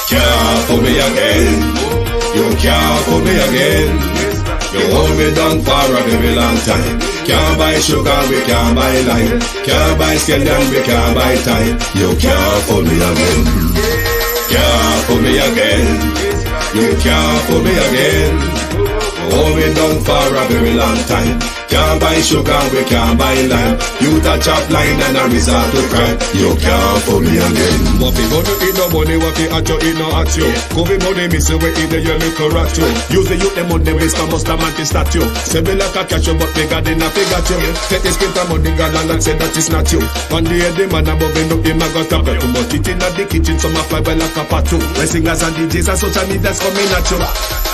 Can't fool me again. You can't fool me again. You hold me down for a very long time. Can't buy sugar, we can't buy lime. Can't buy scandal, we can't buy time. You can't fool me again. Can't fool me again. You can't fool me again. You hold me down for a very long time. Can't buy sugar, we can't buy lime. You touch up line and a resort to crime. You can't fool me again. What we gonna eat no money, what we at you, eat no at you. Go be money, miss away in the year, look at you. Use the youth, the money, waste, and must have man to statue. Say me like a catch you, but me got enough, they got you. Take this script of money, God, and say that it's not you. One day, the man above him, look him, I got stop you. But it in the kitchen, some of fly by like a patu. My singers and DJs and social media's coming at you.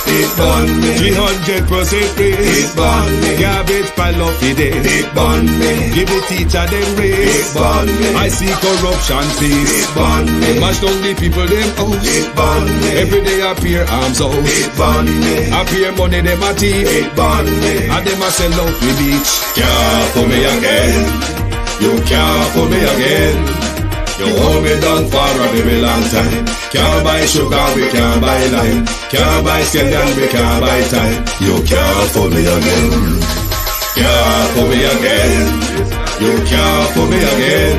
It burn me. 300% free. It burn me. Garbage pile up the day. It burn me. Give the teacher them raise. It burn me. I see corruption please. It burn me. Mash down the people them house. It burn me. Every day appear arms out. It burn me. Appear money them a thief. It burn me. And them a sell out the beach. Can't fool me again. You can't fool me again. You hold me down for a very long time. Can't buy sugar, we can't buy lime. Can't buy scandal, we can't buy time. You can't fool me again. Can't fool me again. You can't fool me again.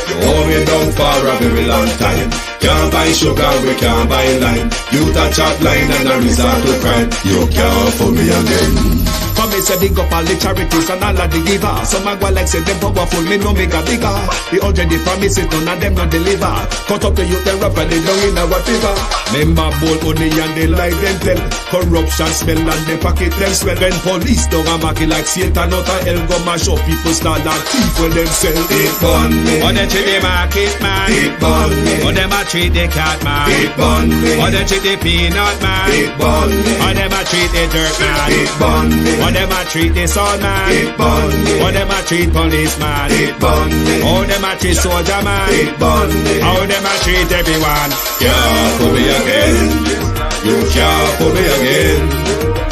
You hold me down for a very long time. Can't buy sugar, we can't buy lime. You touch up line and a resort to crime. You can't fool me again. For me say big up all the charities and all of the givers. Some a go like say them powerful, me no make a bigger. The already promise it, none of them not deliver. Cut up the youth, they rap and they down in a whatever. Member bowl only and they lie them tell. Corruption smell and they pocket them swell. When police don't a market like Satan out of hell, go mash up people start like thief when them sell. It burn me. Or they treat the market man. It burn me. Or them a treat the cat man. It burn me. Or they treat the peanut man. It burn me. Or them a treat the dirt man. It burn me. Or them a treat the sun man. It burn me. Or them a treat policeman. It burn me. Or them a treat soldier man. It burn me. How them a treat everyone. Can't fool me again. You can't fool me again.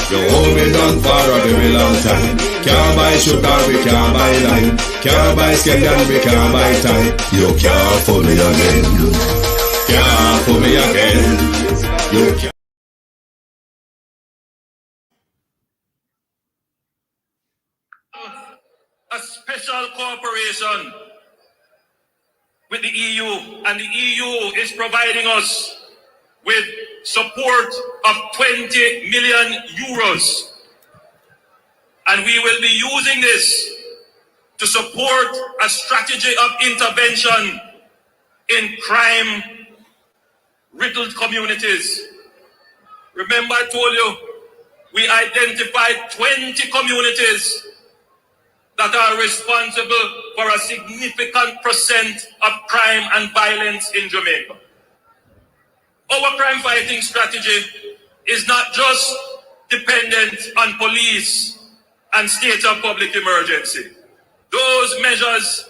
You hold me down for a very long time. Can't buy sugar, we can't buy lime. Can't buy scandal, we can't buy time. You can't fool me again. Can't fool me again. You can't. A special cooperation with the EU, and the EU is providing us with support of 20 million euros. And we will be using this to support a strategy of intervention in crime-riddled communities. Remember, I told you, we identified 20 communities that are responsible for a significant percent of crime and violence in Jamaica. Our crime fighting strategy is not just dependent on police and state of public emergency. Those measures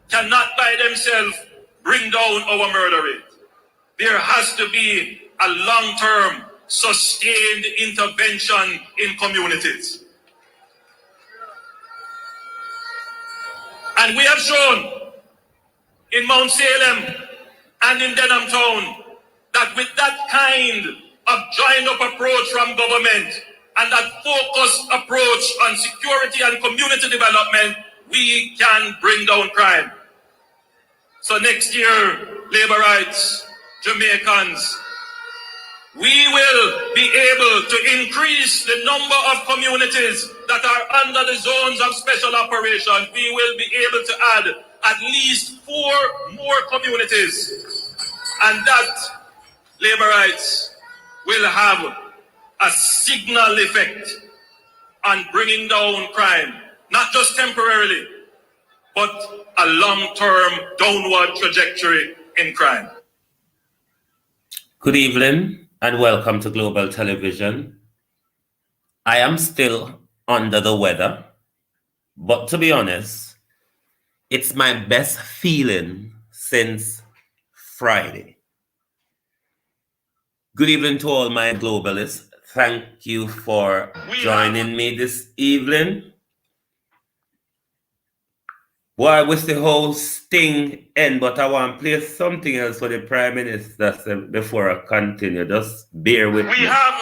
cannot by themselves bring down our murder rate. There has to be a long-term, sustained intervention in communities. And we have shown in Mount Salem and in Denham Town that with that kind of joined-up approach from government and that focused approach on security and community development, we can bring down crime. So next year, labor rights, Jamaicans, we will be able to increase the number of communities that are under the zones of special operation. We will be able to add at least 4 more communities. And that, labor rights, will have a signal effect on bringing down crime, not just temporarily, but a long-term downward trajectory in crime. Good evening and welcome to Global Television. I am still under the weather, but to be honest, it's my best feeling since Friday. Good evening to all my globalists. Thank you for joining me this evening. Boy, I wish the whole sting end, but I want to play something else for the Prime Minister before I continue. Just bear with me. We have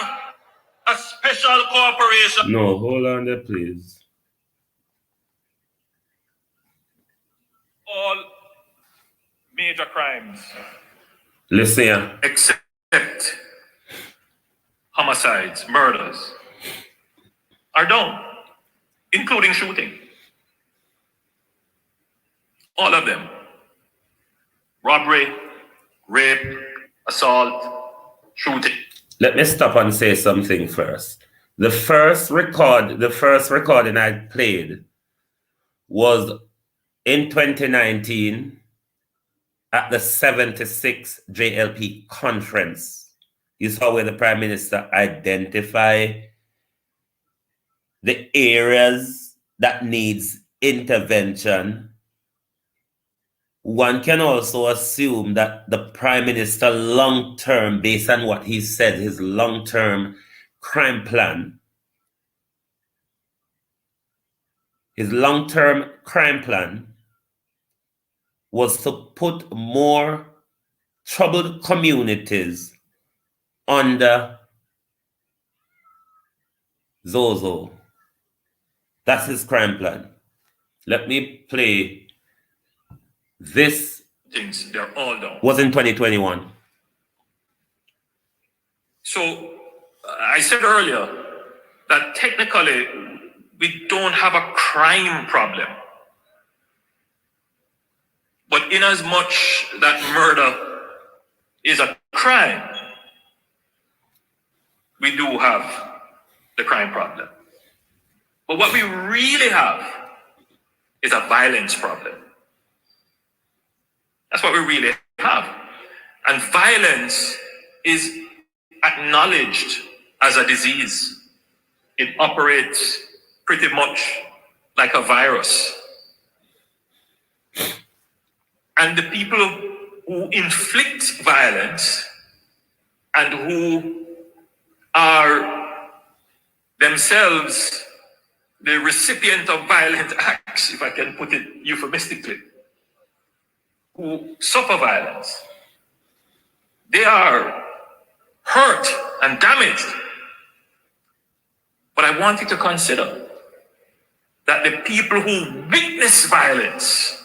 a special cooperation. No, hold on there, please. All major crimes. Listen here. Except homicides, murders, are done, including shooting. All of them. Robbery, rape, assault, shooting. Let me stop and say something first. The first recording I played was in 2019 at the 76th JLP conference. You saw where the Prime Minister identified the areas that needs intervention. One can also assume that the Prime Minister long-term, based on what he said, his long-term crime plan, was to put more troubled communities under Zozo. That's his crime plan. Let me play this. Things, they're all done. Was in 2021. So I said earlier that technically we don't have a crime problem. But in as much that murder is a crime, we do have the crime problem. But what we really have is a violence problem. That's what we really have. And violence is acknowledged as a disease. It operates pretty much like a virus. And the people who inflict violence and who are themselves the recipient of violent acts, if I can put it euphemistically, who suffer violence, they are hurt and damaged. But I want you to consider that the people who witness violence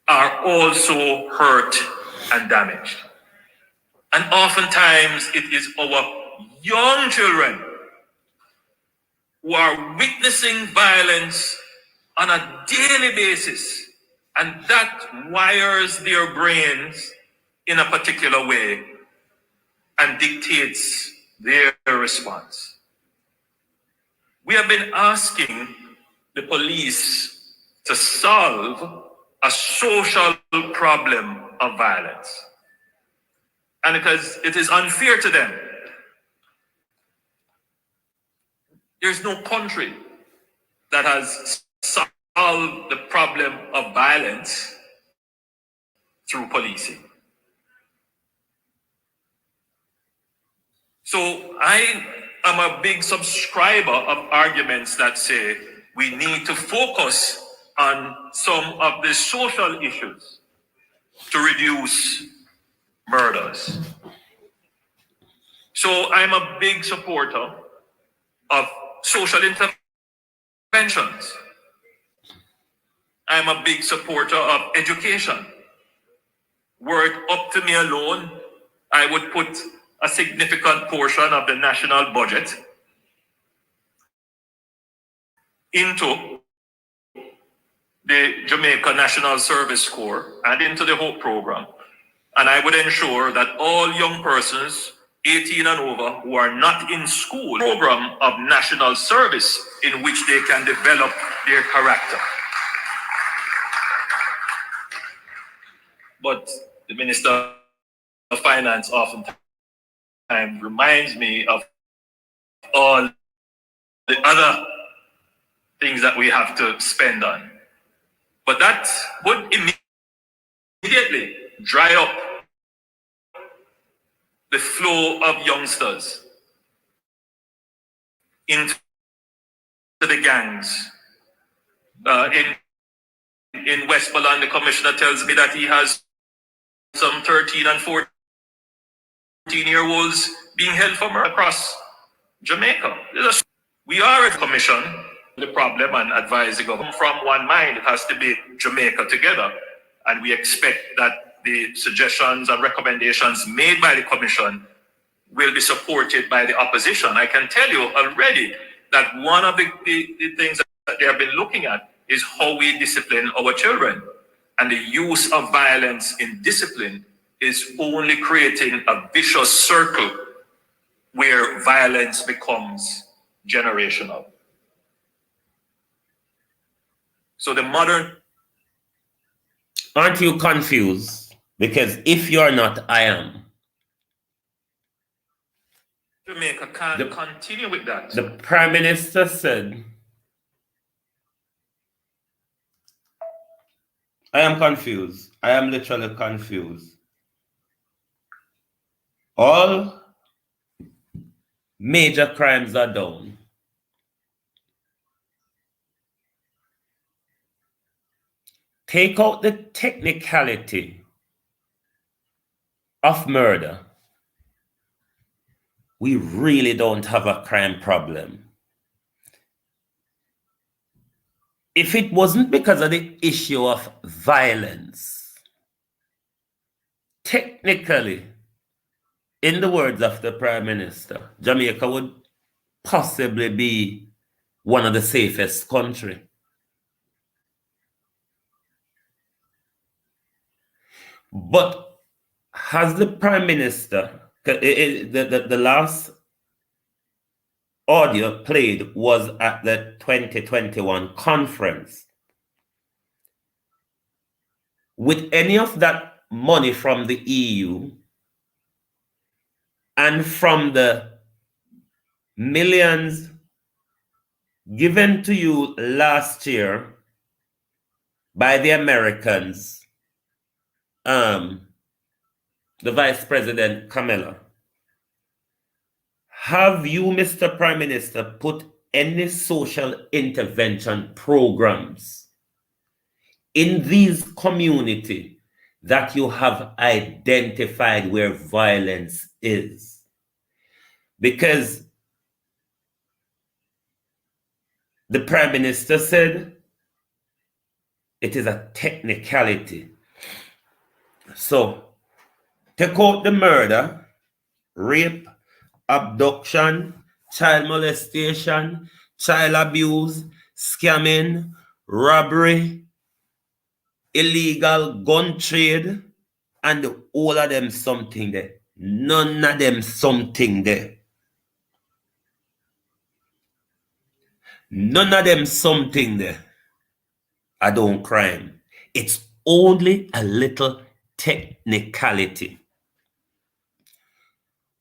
are also hurt and damaged. And oftentimes it is our young children who are witnessing violence on a daily basis, and that wires their brains in a particular way and dictates their response. We have been asking the police to solve a social problem of violence. And it is unfair to them. There's no country that has solved the problem of violence through policing. So I am a big subscriber of arguments that say we need to focus on some of the social issues to reduce murders. So I'm a big supporter of social interventions. I'm a big supporter of education. Were it up to me alone, I would put a significant portion of the national budget into the Jamaica National Service Corps and into the HOPE program. And I would ensure that all young persons 18 and over who are not in school program of national service in which they can develop their character. But the Minister of Finance oftentimes reminds me of all the other things that we have to spend on. But that would immediately dry up the flow of youngsters into the gangs, into in Westmoreland, the commissioner tells me that he has some 13 and 14-year-olds being held for murder across Jamaica. We are a commission, the problem, and advise the government from one mind. It has to be Jamaica together. And we expect that the suggestions and recommendations made by the commission will be supported by the opposition. I can tell you already that one of the things that they have been looking at is how we discipline our children. And the use of violence in discipline is only creating a vicious circle where violence becomes generational. So the modern... Aren't you confused? Because if you're not, I am. Jamaica can't continue with that. The Prime Minister said, I am confused. I am literally confused. All major crimes are down. Take out the technicality of murder. We really don't have a crime problem. If it wasn't because of the issue of violence, technically, in the words of the Prime Minister, Jamaica would possibly be one of the safest countries. But has the Prime Minister, the last audio played was at the 2021 conference. With any of that money from the EU and from the millions given to you last year by the Americans, the Vice President Kamala, have you, Mr. Prime Minister, put any social intervention programs in these communities that you have identified where violence is? Because the Prime Minister said it is a technicality. So, take out the murder, rape, abduction, child molestation, child abuse, scamming, robbery, illegal gun trade, and all of them something there. None of them something there. None of them something there. I don't crime. It's only a little technicality.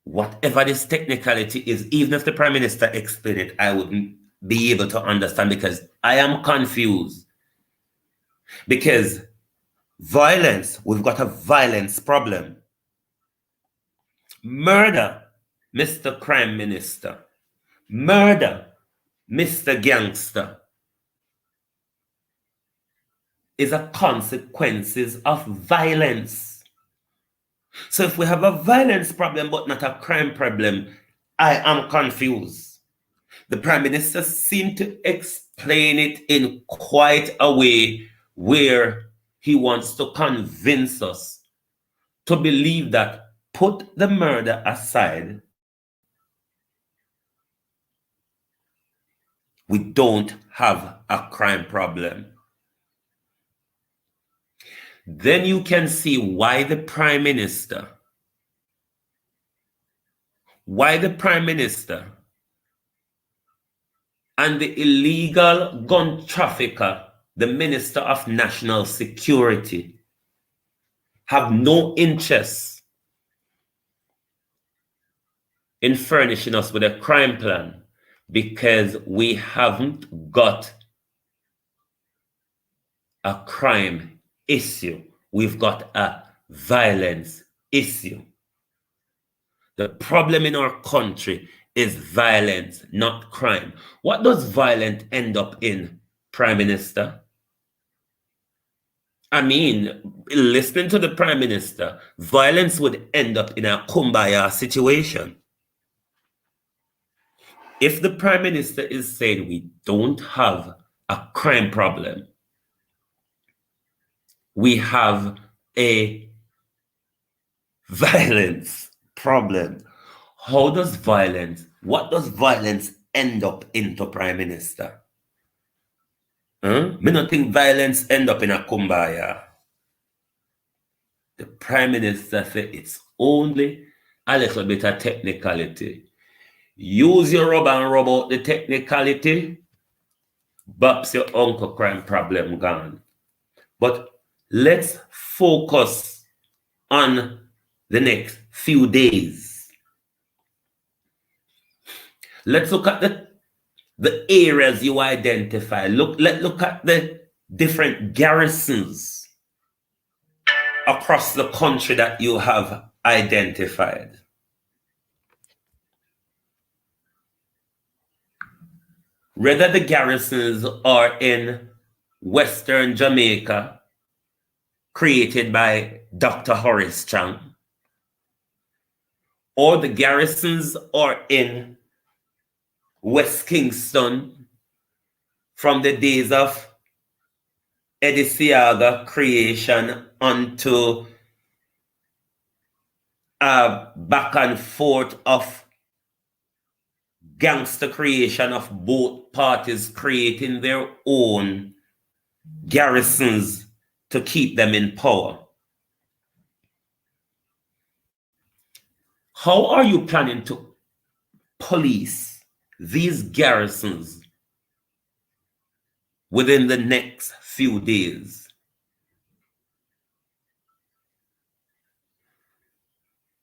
Whatever this technicality is, even if the Prime Minister explained it, I wouldn't be able to understand because I am confused. Because violence, we've got a violence problem. Murder, Mr. Prime Minister. Murder, Mr. Gangster, is a consequences of violence. So if we have a violence problem but not a crime problem, I am confused. The Prime Minister seemed to explain it in quite a way where he wants to convince us to believe that put the murder aside, we don't have a crime problem. Then you can see why the Prime Minister and the illegal gun trafficker, the Minister of National Security, have no interest in furnishing us with a crime plan because we haven't got a crime issue. We've got a violence issue. The problem in our country is violence, not crime. What does violence end up in, Prime Minister? I mean, listening to the Prime Minister, violence would end up in a kumbaya situation. If the Prime Minister is saying we don't have a crime problem, we have a violence problem. What does violence end up into, Prime Minister? Me not think violence end up in a kumbaya. The Prime Minister said it's only a little bit of technicality. Use your rub and rub out the technicality, bops your uncle crime problem gone. But let's focus on the next few days. Let's look at the areas you identify. Let's look at the different garrisons across the country that you have identified. Whether the garrisons are in Western Jamaica, created by Dr. Horace Chang, or the garrisons are in West Kingston from the days of Eddie Siaga creation unto a back and forth of gangster creation of both parties creating their own garrisons to keep them in power. How are you planning to police these garrisons within the next few days?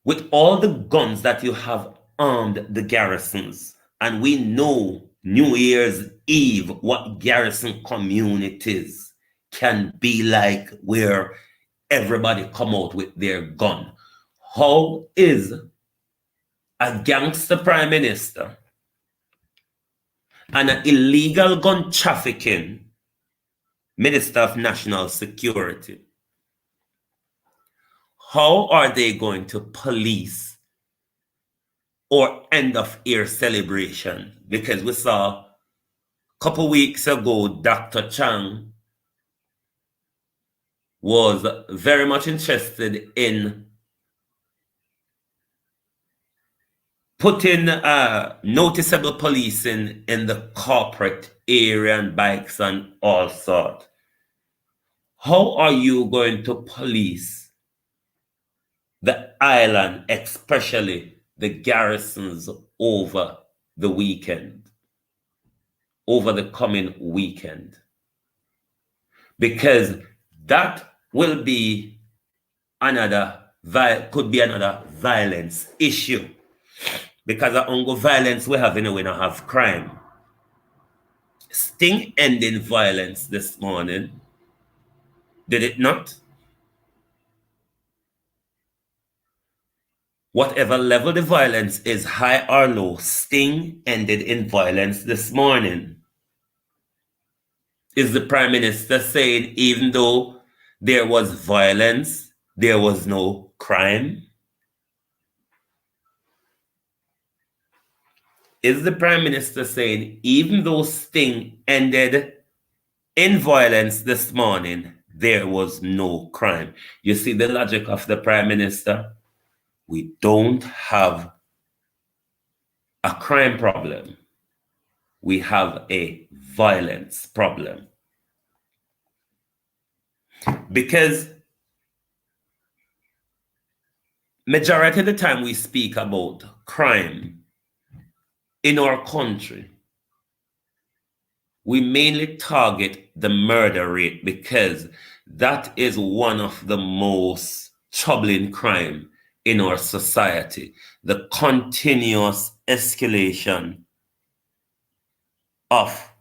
With all the guns that you have armed the garrisons, and we know New Year's Eve what garrison communities can be like, where everybody come out with their gun. How is a gangster Prime Minister and an illegal gun trafficking Minister of National Security, how are they going to police or end of year celebration? Because we saw a couple weeks ago, Dr. Chang was very much interested in putting noticeable policing in the corporate area and bikes and all sorts. How are you going to police the island, especially the garrisons, over the weekend, over the coming weekend? Because that will be could be another violence issue. Because of ongo violence we have, we don't have crime. Sting ending violence this morning, did it not? Whatever level the violence is, high or low, Sting ended in violence this morning. Is the Prime Minister saying even though there was violence, there was no crime? Is the Prime Minister saying even though Sting ended in violence this morning, there was no crime? You see the logic of the Prime Minister? We don't have a crime problem. We have a violence problem. Because majority of the time we speak about crime in our country, we mainly target the murder rate because that is one of the most troubling crime in our society. The continuous escalation of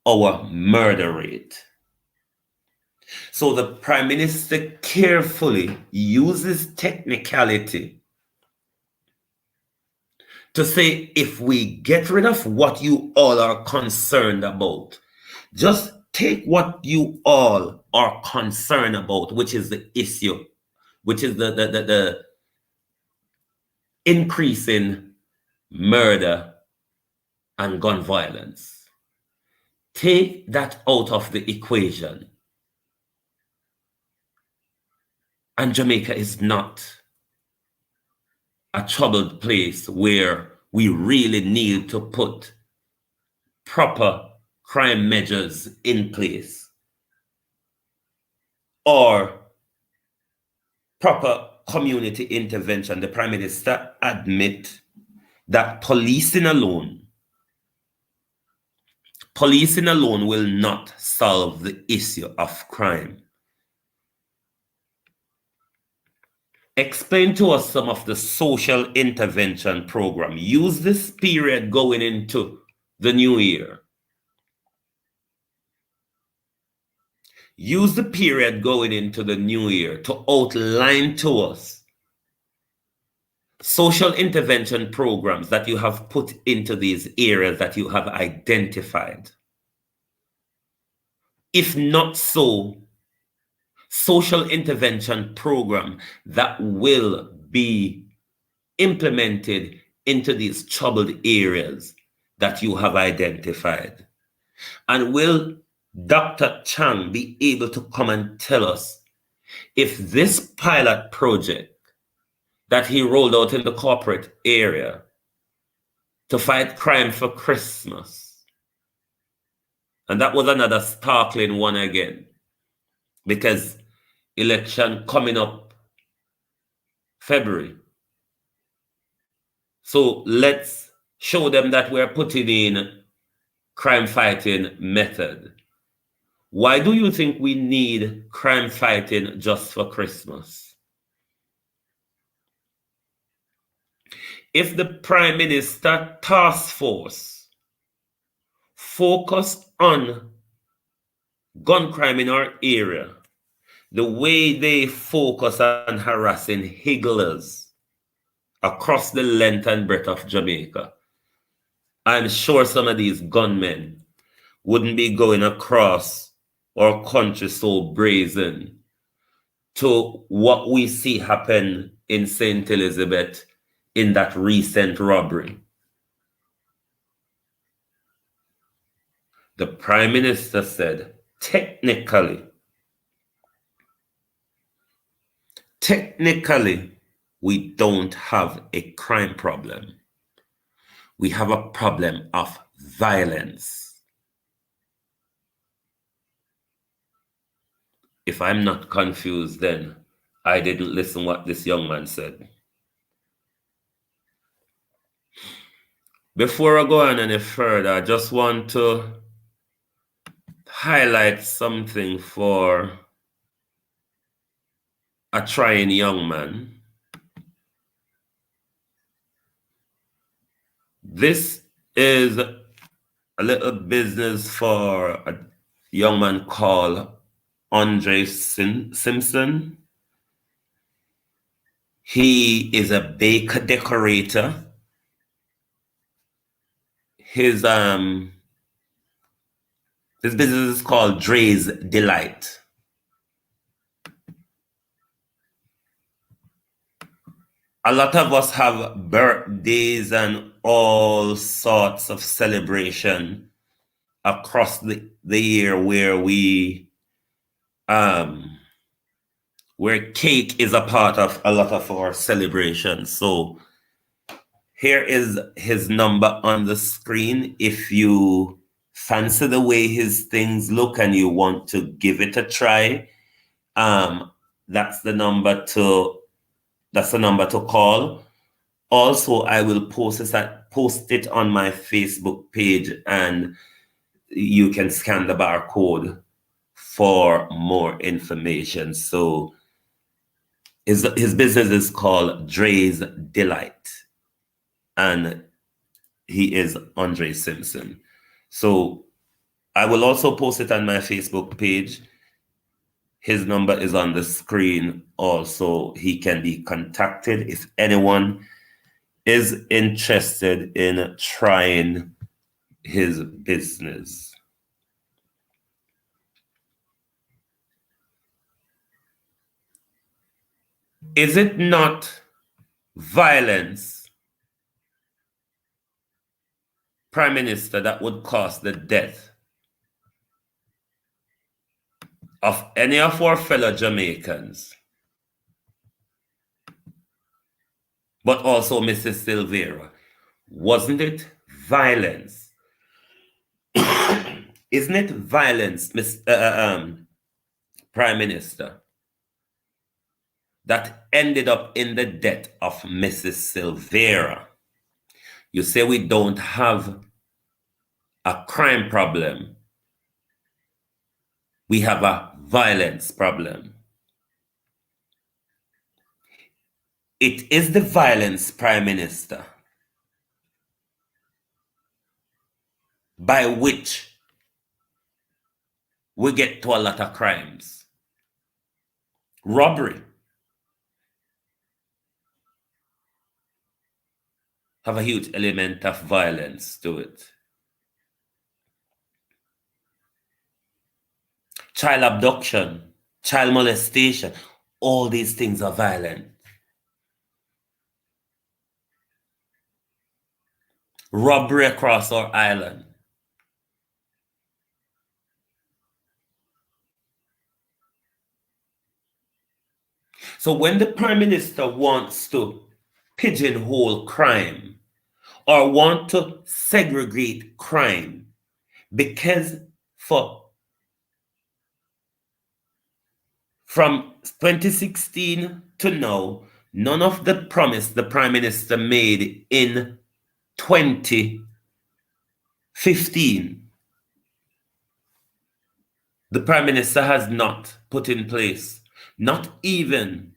our murder rate. So the Prime Minister carefully uses technicality to say, if we get rid of what you all are concerned about, just take what you all are concerned about, which is the issue, which is the increase in murder and gun violence. Take that out of the equation. And Jamaica is not a troubled place where we really need to put proper crime measures in place or proper community intervention. The Prime Minister admit that policing alone will not solve the issue of crime. Explain to us some of the social intervention program. Use this period going into the new year. Use the period going into the new year to outline to us social intervention programs that you have put into these areas that you have identified. If not so, social intervention program that will be implemented into these troubled areas that you have identified. And will Dr. Chang be able to come and tell us if this pilot project that he rolled out in the corporate area to fight crime for Christmas, and that was another startling one again, because election coming up February. So let's show them that we're putting in crime fighting method. Why do you think we need crime fighting just for Christmas? If the Prime Minister task force focus on gun crime in our area, the way they focus on harassing higglers across the length and breadth of Jamaica, I'm sure some of these gunmen wouldn't be going across our country so brazen to what we see happen in St. Elizabeth in that recent robbery. The Prime Minister said, technically, we don't have a crime problem. We have a problem of violence. If I'm not confused, then I didn't listen what this young man said. Before I go on any further, I just want to highlight something for a trying young man. This is a little business for a young man called Andre Simpson. He is a baker decorator. His business is called Dre's Delight. A lot of us have birthdays and all sorts of celebration across the year where where cake is a part of a lot of our celebrations. So here is his number on the screen. If you fancy the way his things look and you want to give it a try, that's the number to call. Also, I will post it on my Facebook page, and you can scan the barcode for more information. So his business is called Dre's Delight, and he is Andre Simpson. So I will also post it on my Facebook page. His number is on the screen. Also, he can be contacted if anyone is interested in trying his business. Is it not violence, Prime Minister, that would cause the death of any of our fellow Jamaicans, but also Mrs. Silvera? Wasn't it violence? Isn't it violence, Prime Minister, that ended up in the death of Mrs. Silvera? You say we don't have a crime problem. We have a violence problem. It is the violence, Prime Minister, by which we get to a lot of crimes. Robbery have a huge element of violence to it. Child abduction, child molestation, all these things are violent. Robbery across our island. So when the Prime Minister wants to pigeonhole crime or want to segregate crime, because from 2016 to now, none of the promise the Prime Minister made in 2015, the Prime Minister has not put in place, not even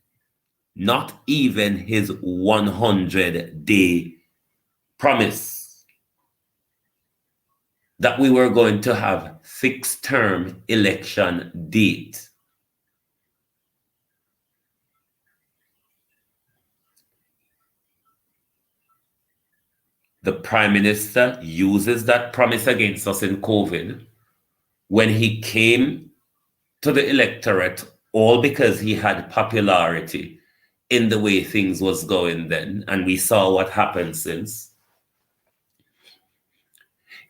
his 100-day promise that we were going to have fixed term election date. The Prime Minister uses that promise against us in COVID when he came to the electorate, all because he had popularity in the way things was going then, and we saw what happened since.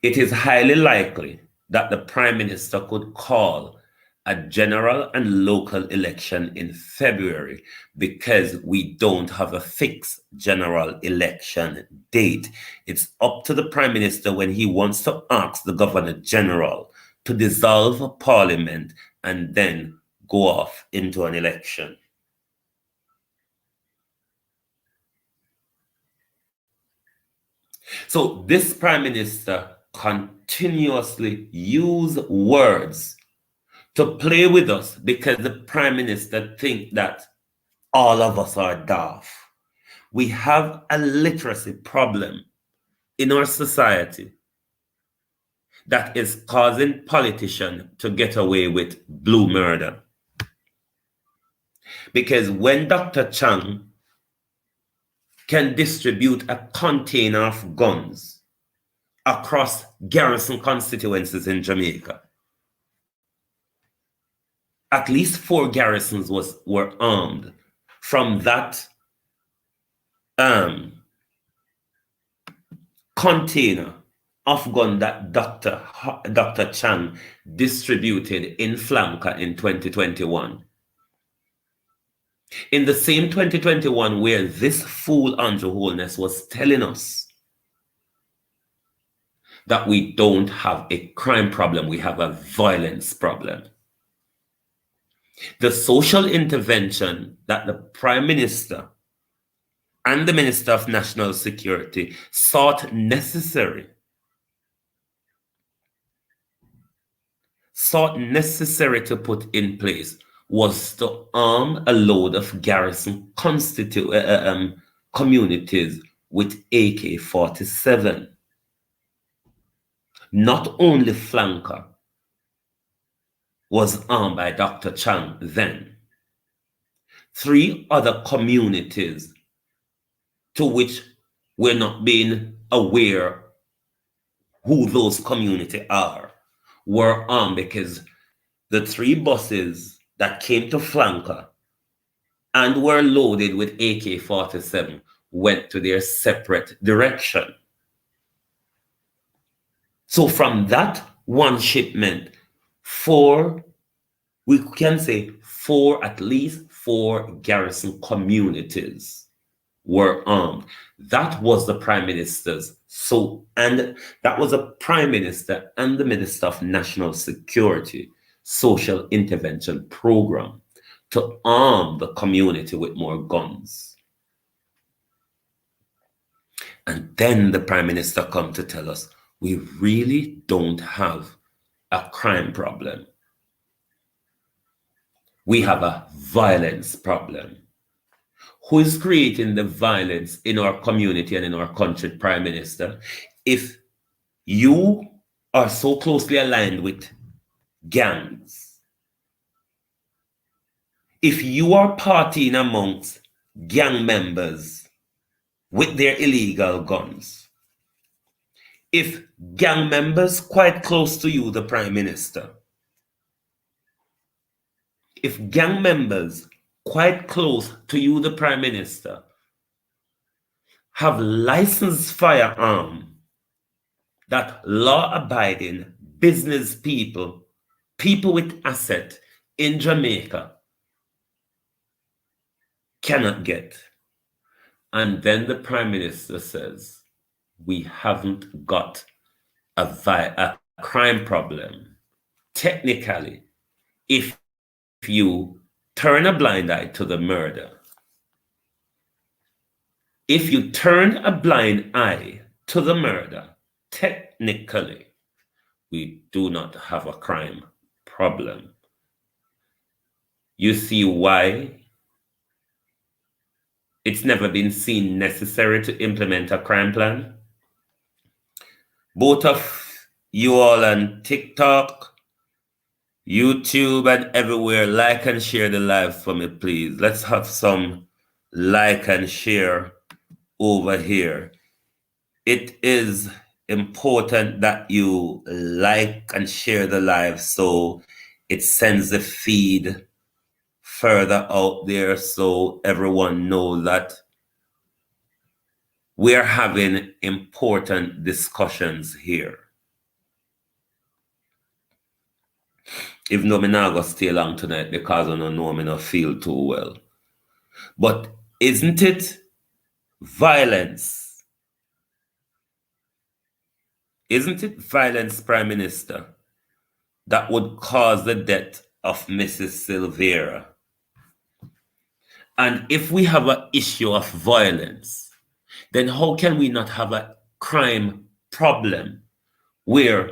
It is highly likely that the Prime Minister could call a general and local election in February because we don't have a fixed general election date. It's up to the Prime Minister when he wants to ask the Governor General to dissolve Parliament and then go off into an election. So this Prime Minister continuously use words to play with us because the Prime Minister thinks that all of us are daft. We have a literacy problem in our society that is causing politicians to get away with blue murder. Because when Dr. Chang can distribute a container of guns across Garrison constituencies in Jamaica, at least 4 garrisons were armed from that container of gun that Dr. Chang distributed in Flanker in 2021. In the same 2021 where this fool Andrew Holness was telling us that we don't have a crime problem, we have a violence problem. The social intervention that the Prime Minister and the Minister of National Security thought necessary to put in place was to arm a load of Garrison communities with AK-47. Not only Flanker was armed by Dr. Chang then. 3 other communities to which we're not being aware who those communities are were armed because the 3 buses that came to Flanker and were loaded with AK-47 went to their separate direction. So from that one shipment, we can say at least four garrison communities were armed. That was the Prime Minister's, and that was a Prime Minister and the Minister of National Security social intervention program to arm the community with more guns. And then the Prime Minister come to tell us, we really don't have a crime problem. We have a violence problem. Who is creating the violence in our community and in our country, Prime Minister? If you are so closely aligned with gangs, if you are partying amongst gang members with their illegal guns, if gang members quite close to you, the Prime Minister, if gang members quite close to you, the Prime Minister, have licensed firearm that law-abiding business people with asset in Jamaica cannot get. And then the Prime Minister says, we haven't got a crime problem. Technically, if you turn a blind eye to the murder, if you turn a blind eye to the murder, technically, we do not have a crime problem. You see why it's never been seen necessary to implement a crime plan? Both of you all on TikTok, YouTube, and everywhere, like and share the live for me, please. Let's have some like and share over here. It is important that you like and share the live so it sends the feed further out there so everyone knows that we're having important discussions here. Even though I'm not going to stay long tonight because I don't know, I don't feel too well. But isn't it violence? Isn't it violence, Prime Minister, that would cause the death of Mrs. Silvera? And if we have an issue of violence, then how can we not have a crime problem where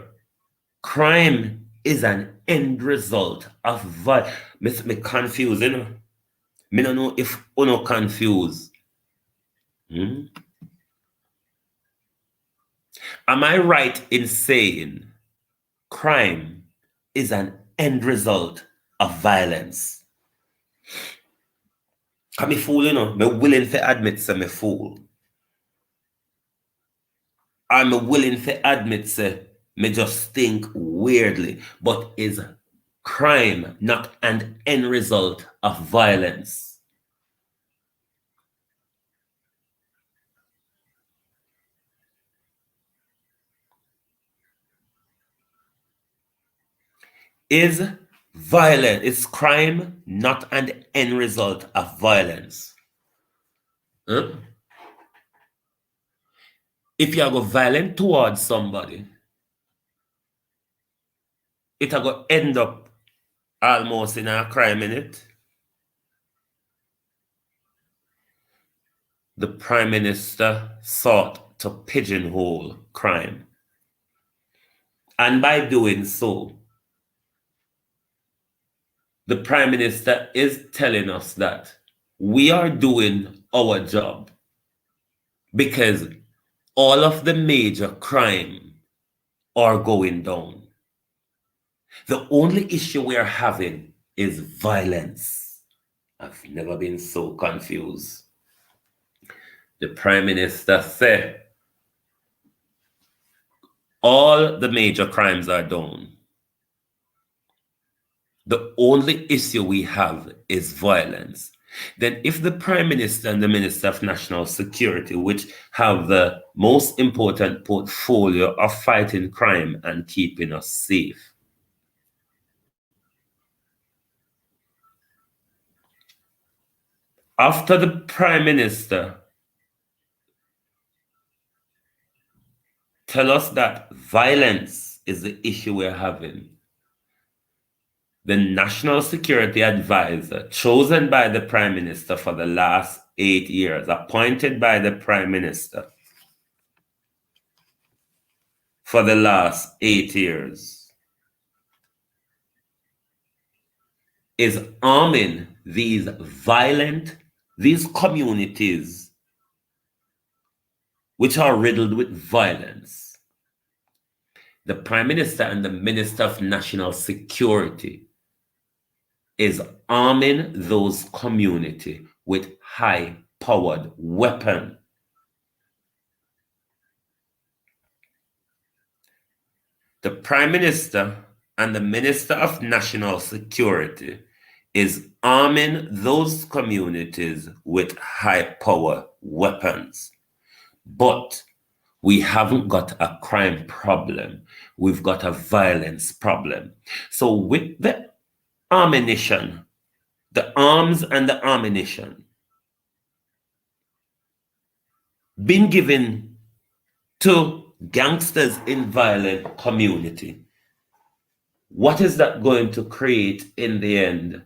crime is an end result of violence? Me confused, you know? Me don't know if you know confused. Am I right in saying crime is an end result of violence? I'm a fool, you know. I'm willing to admit I'm a fool. I'm willing to admit me just think weirdly. But is crime not an end result of violence? Is crime not an end result of violence? Huh? If you go violent towards somebody, it go end up almost in a crime, in it. The Prime Minister sought to pigeonhole crime. And by doing so, the Prime Minister is telling us that we are doing our job because all of the major crime are going down. The only issue we are having is violence. I've never been so confused. The Prime Minister said all the major crimes are down. The only issue we have is violence. then if the Prime Minister and the Minister of National Security, which have the most important portfolio of fighting crime and keeping us safe, after the Prime Minister tell us that violence is the issue we're having, the National Security Advisor, chosen by the Prime Minister for the last 8 years, appointed by the Prime Minister for the last 8 years, is arming these communities which are riddled with violence. The Prime Minister and the Minister of National Security is arming those communities with high-powered weapons. The Prime Minister and the Minister of National Security is arming those communities with high-power weapons. But we haven't got a crime problem. We've got a violence problem. So with the ammunition, the arms and the ammunition being given to gangsters in violent community, what is that going to create in the end,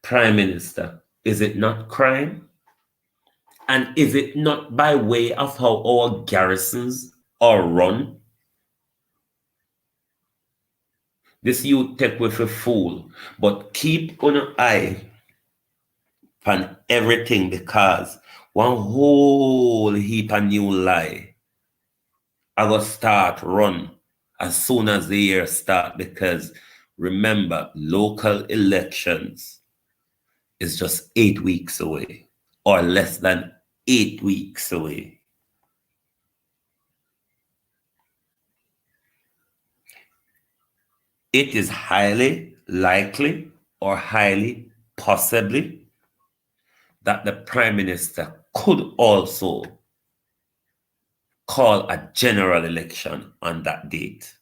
Prime Minister? Is it not crime? And is it not by way of how our garrisons are run? This youth take with a fool, but keep an eye on everything, because one whole heap of new lie I will start run as soon as the year start, because remember, local elections is just 8 weeks away, or less than 8 weeks away. It is highly likely or highly possibly that the Prime Minister could also call a general election on that date.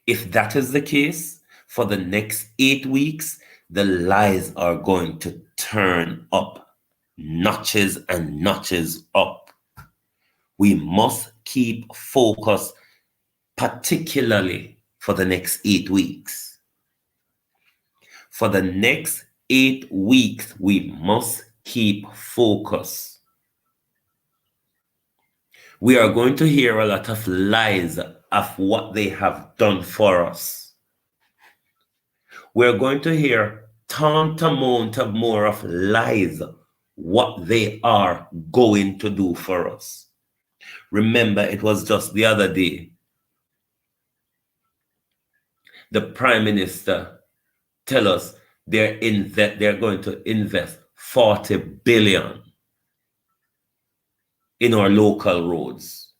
If that is the case, for the next 8 weeks, the lies are going to turn up, notches and notches up. We must keep focus, particularly for the next 8 weeks. For the next 8 weeks, we must keep focus. We are going to hear a lot of lies of what they have done for us. We're going to hear tantamount of more of lies, what they are going to do for us. Remember, it was just the other day, the Prime Minister tell us they're going to invest 40 billion in our local roads.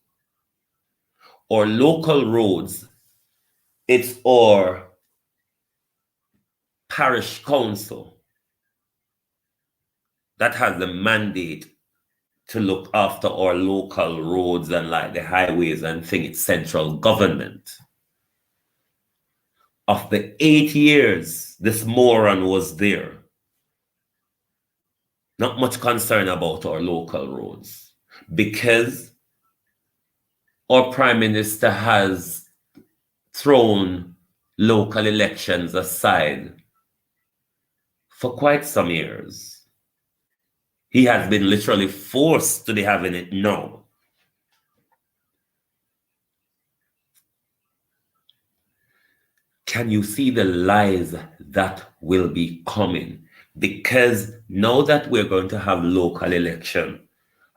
Our local roads, it's our parish council that has the mandate to look after our local roads and like the highways and thing. It's central government. Of the 8 years this moron was there, not much concern about our local roads, because our Prime Minister has thrown local elections aside for quite some years. He has been literally forced to be having it now. Can you see the lies that will be coming? Because now that we're going to have local election,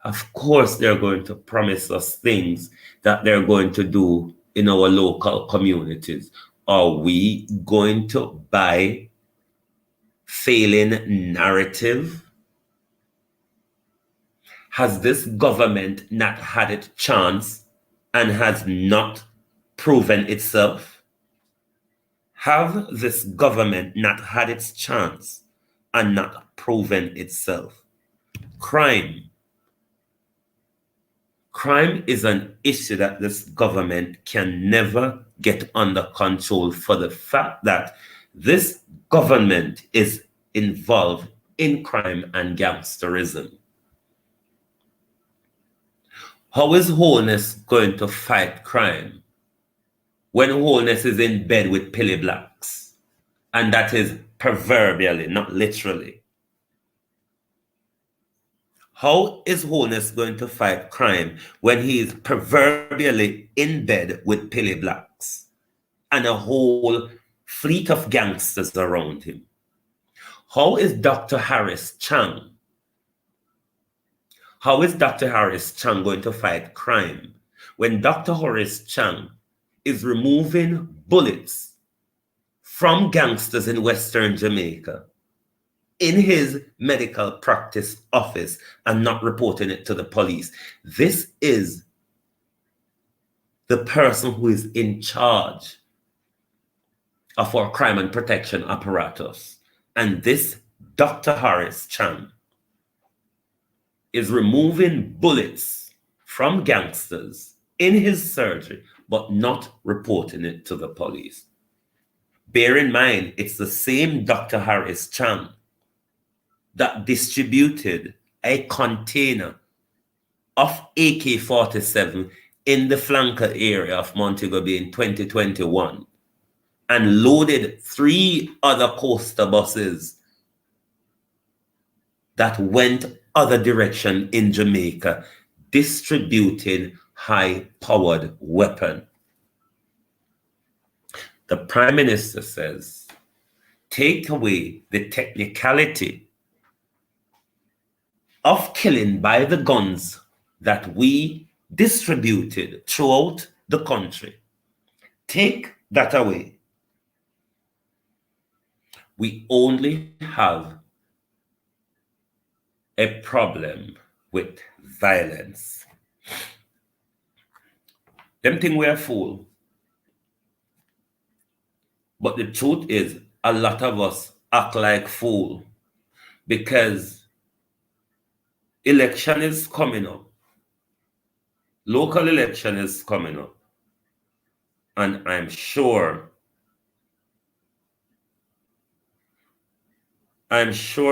of course they're going to promise us things that they're going to do in our local communities. Are we going to buy failing narrative? Has this government not had its chance and has not proven itself? Have this government not had its chance and not proven itself? Crime. Crime is an issue that this government can never get under control for the fact that this government is involved in crime and gangsterism. How is Wholeness going to fight crime when Wholeness is in bed with pilly blacks? And that is proverbially, not literally. How is Wholeness going to fight crime when he is proverbially in bed with pilly blacks and a whole fleet of gangsters around him? How is Dr. Harris Chang? How is Dr. Harris Chang going to fight crime when Dr. Horace Chang is removing bullets from gangsters in Western Jamaica in his medical practice office and not reporting it to the police? This is the person who is in charge of our crime and protection apparatus. And this Dr. Harris Chang is removing bullets from gangsters in his surgery, but not reporting it to the police. Bear in mind, it's the same Dr. Harris Chang that distributed a container of AK-47 in the flanker area of Montego Bay in 2021 and loaded 3 other coaster buses that went other direction in Jamaica, distributing high-powered weapon. The Prime Minister says, take away the technicality of killing by the guns that we distributed throughout the country. Take that away. We only have a problem with violence. Them think we're a fool. But the truth is, a lot of us act like fool because election is coming up. Local election is coming up. And I'm sure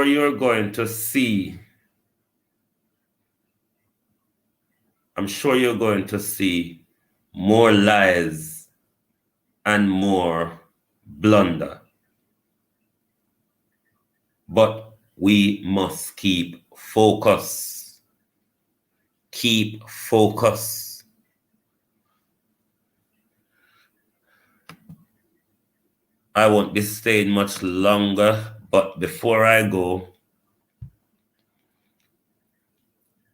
you're going to see more lies and more blunder. But we must keep focus. Keep focus. I won't be staying much longer, but before I go,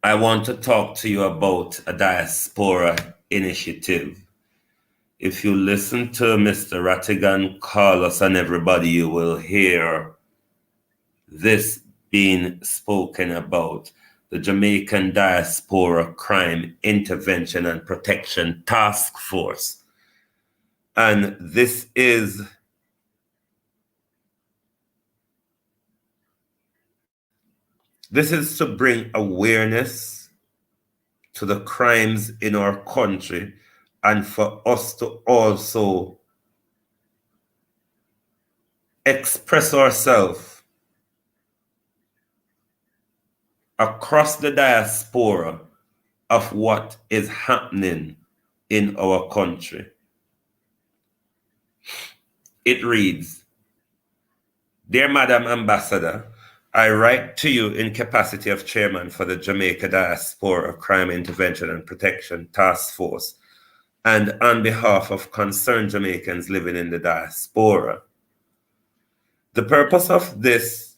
I want to talk to you about a diaspora initiative. If you listen to Mr. Rattigan, Carlos, and everybody, you will hear this being spoken about. The Jamaican Diaspora Crime Intervention and Protection Task Force. And this is to bring awareness to the crimes in our country and for us to also express ourselves across the diaspora of what is happening in our country. It reads, Dear Madam Ambassador, I write to you in capacity of chairman for the Jamaica Diaspora Crime Intervention and Protection Task Force and on behalf of concerned Jamaicans living in the diaspora. The purpose of this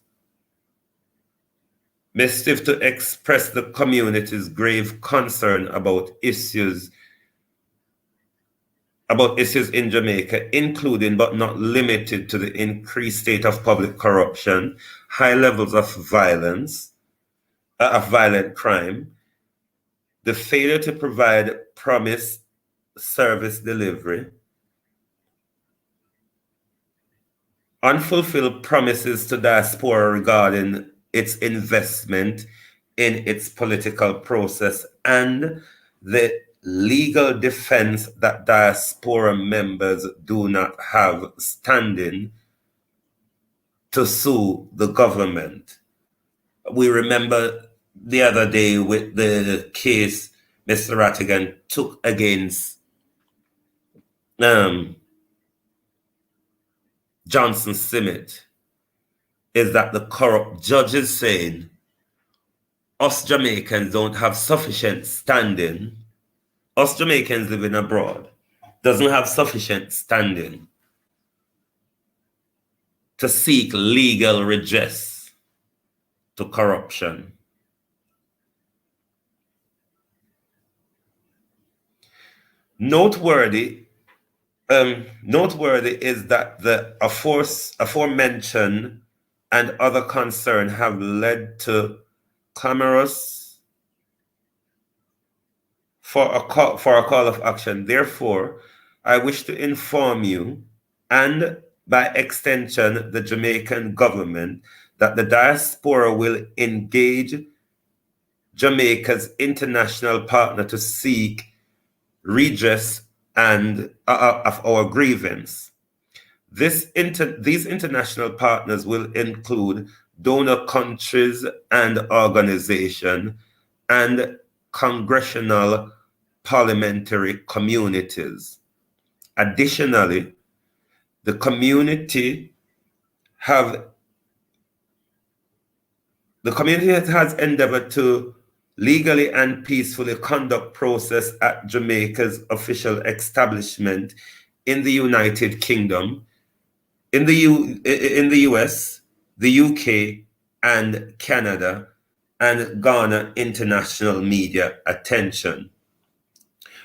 missive to express the community's grave concern about issues in Jamaica, including but not limited to the increased state of public corruption, high levels of violence, of violent crime, the failure to provide promised service delivery, unfulfilled promises to diaspora regarding its investment in its political process and the legal defense that diaspora members do not have standing to sue the government. We remember the other day with the case Mr. Rattigan took against Johnson Simmet, is that the corrupt judge is saying us Jamaicans don't have sufficient standing, us Jamaicans living abroad doesn't have sufficient standing to seek legal redress to corruption. Noteworthy is that the aforementioned and other concerns have led to clamorous for a call of action. Therefore, I wish to inform you, and by extension, the Jamaican government, that the diaspora will engage Jamaica's international partner to seek redress and of our grievance. These international partners will include donor countries and organizations and congressional parliamentary communities. Additionally, the community has endeavored to legally and peacefully conduct process at Jamaica's official establishment in the United Kingdom, in the US, the UK, and Canada, and garner international media attention.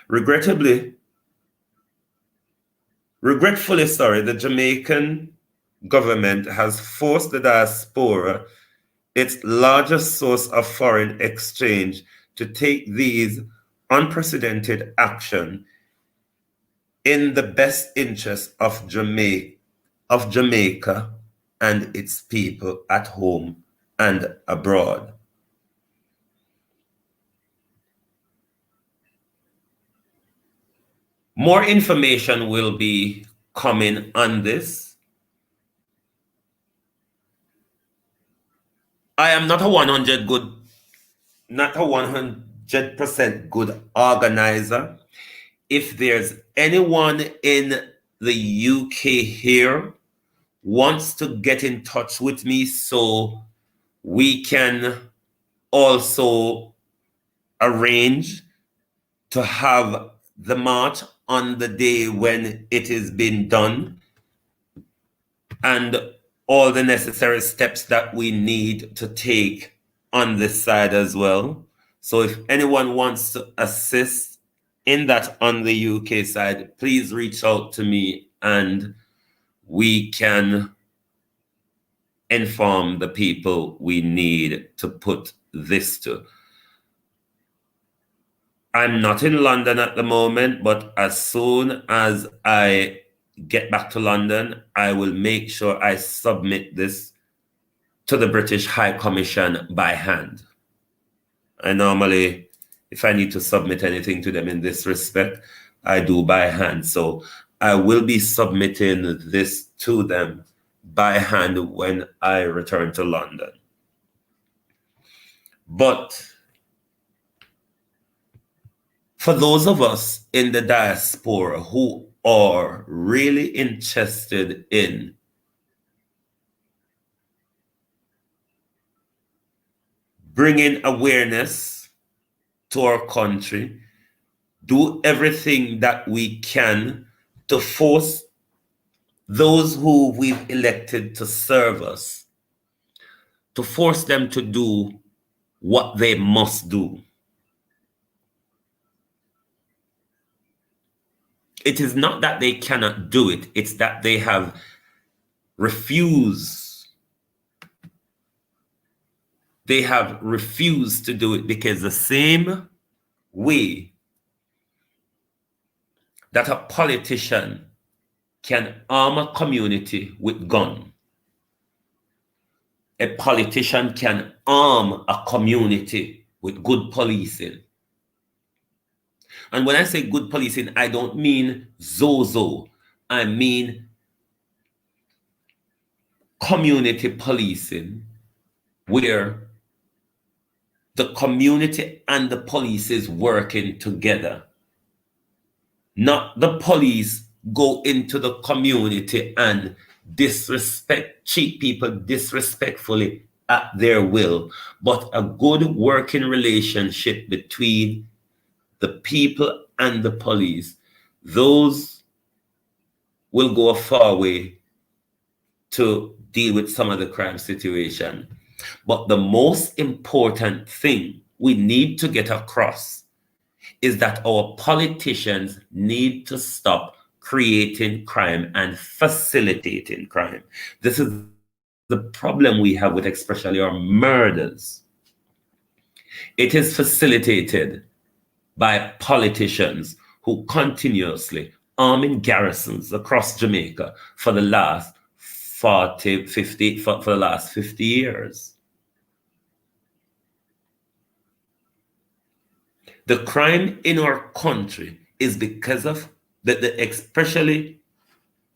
Regretfully, the Jamaican government has forced the diaspora, its largest source of foreign exchange, to take these unprecedented action in the best interest of Jamaica and its people at home and abroad. More information will be coming on this. I am not a 100% good organizer. If there's anyone in the UK here wants to get in touch with me so we can also arrange to have the march on the day when it is being done, and all the necessary steps that we need to take on this side as well. So if anyone wants to assist in that on the UK side, please reach out to me and we can inform the people we need to put this to. I'm not in London at the moment, but as soon as I get back to London, I will make sure I submit this to the British High Commission by hand. I normally, if I need to submit anything to them in this respect, I do by hand. So I will be submitting this to them by hand when I return to London. But for those of us in the diaspora who are really interested in bringing awareness to our country, do everything that we can to force those who we've elected to serve us, to force them to do what they must do. It is not that they cannot do it, it's that they have refused. They have refused to do it because the same way that a politician can arm a community with gun. A politician can arm a community with good policing. And when I say good policing, I don't mean Zozo. I mean community policing, where the community and the police is working together. Not the police go into the community and treat people disrespectfully at their will, but a good working relationship between the people and the police. Those will go a far way to deal with some of the crime situation. But the most important thing we need to get across is that our politicians need to stop creating crime and facilitating crime. This is the problem we have with especially our murders. It is facilitated by politicians who continuously arming garrisons across Jamaica for the last 50 years. The crime in our country is because of especially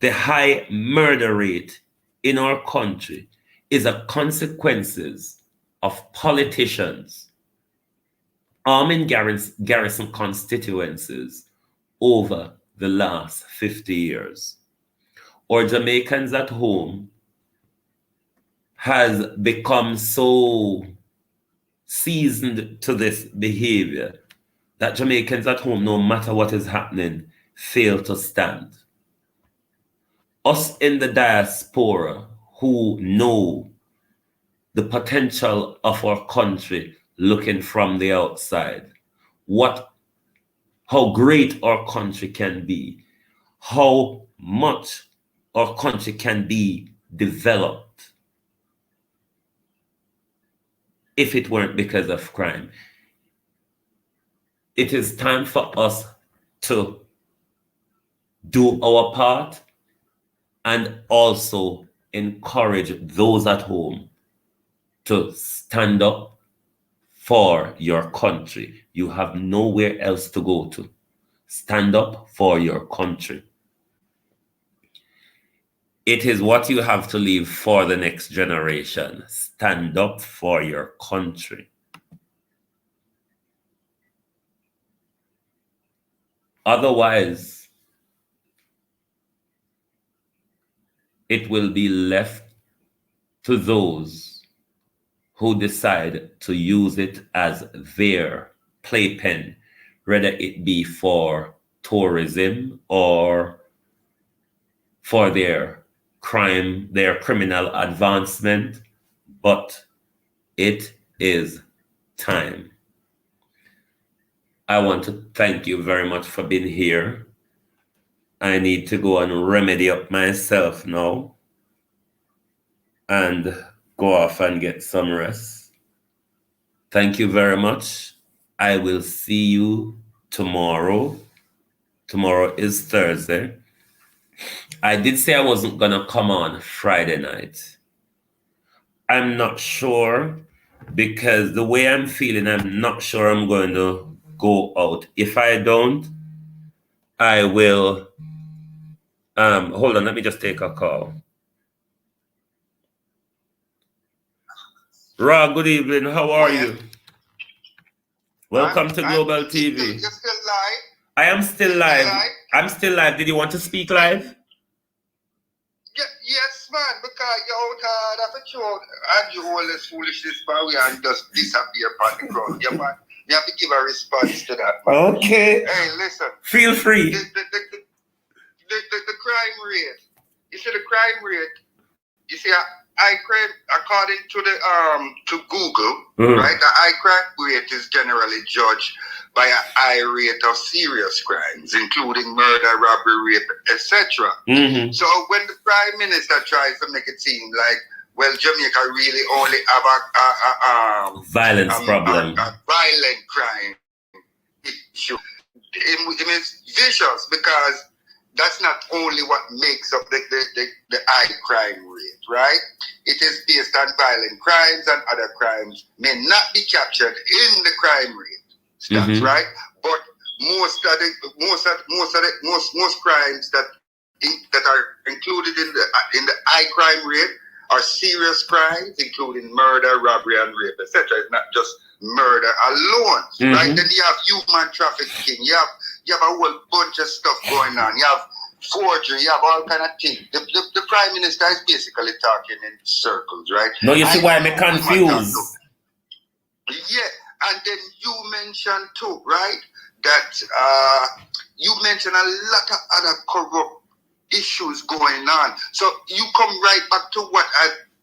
the high murder rate in our country is a consequences of politicians arming garrison constituencies over the last 50 years. Or Jamaicans at home has become so seasoned to this behavior that Jamaicans at home, no matter what is happening, fail to stand. Us in the diaspora who know the potential of our country looking from the outside, how great our country can be, how much our country can be developed if it weren't because of crime. It is time for us to do our part and also encourage those at home to stand up for your country. You have nowhere else to go to. Stand up for your country. It is what you have to leave for the next generation. Stand up for your country. Otherwise, it will be left to those who decide to use it as their playpen, whether it be for tourism or for their criminal advancement. But it is time. I want to thank you very much for being here. I need to go and remedy up myself now and go off and get some rest. Thank you very much. I will see you tomorrow. Tomorrow is Thursday. I did say I wasn't going to come on Friday night. I'm not sure, because the way I'm feeling, I'm not sure I'm going to go out. If I don't, I will. Hold on, let me just take a call. Ra, good evening. How are you? Welcome to Global TV. You're still live? I am still live. I'm still live. Did you want to speak live? Yes, man, because you're out hard of a show and you all this foolishness, man, we and just disappear from the crowd. Yeah, man. You have to give a response to that, man. Okay. Hey, listen. Feel free. The crime rate. You see the crime rate. You see, crime, according to the to Google, right? The high crime rate is generally judged by a high rate of serious crimes, including murder, robbery, rape, etc. So when the Prime Minister tries to make it seem like, well, Jamaica really only have a violence problem, a violent crime issue, it is vicious, because that's not only what makes up the high crime rate, right? It is based on violent crimes, and other crimes may not be captured in the crime rate stats, right? But most crimes that are included in the high crime rate are serious crimes, including murder, robbery, and rape, etc. It's not just murder alone, right? Then you have human trafficking, you have a whole bunch of stuff going on, you have forgery, you have all kind of things. The Prime Minister is basically talking in circles, right? No, you see why I'm confused. Yeah, and then you mentioned too, right, that you mentioned a lot of other corrupt issues going on. So you come right back to what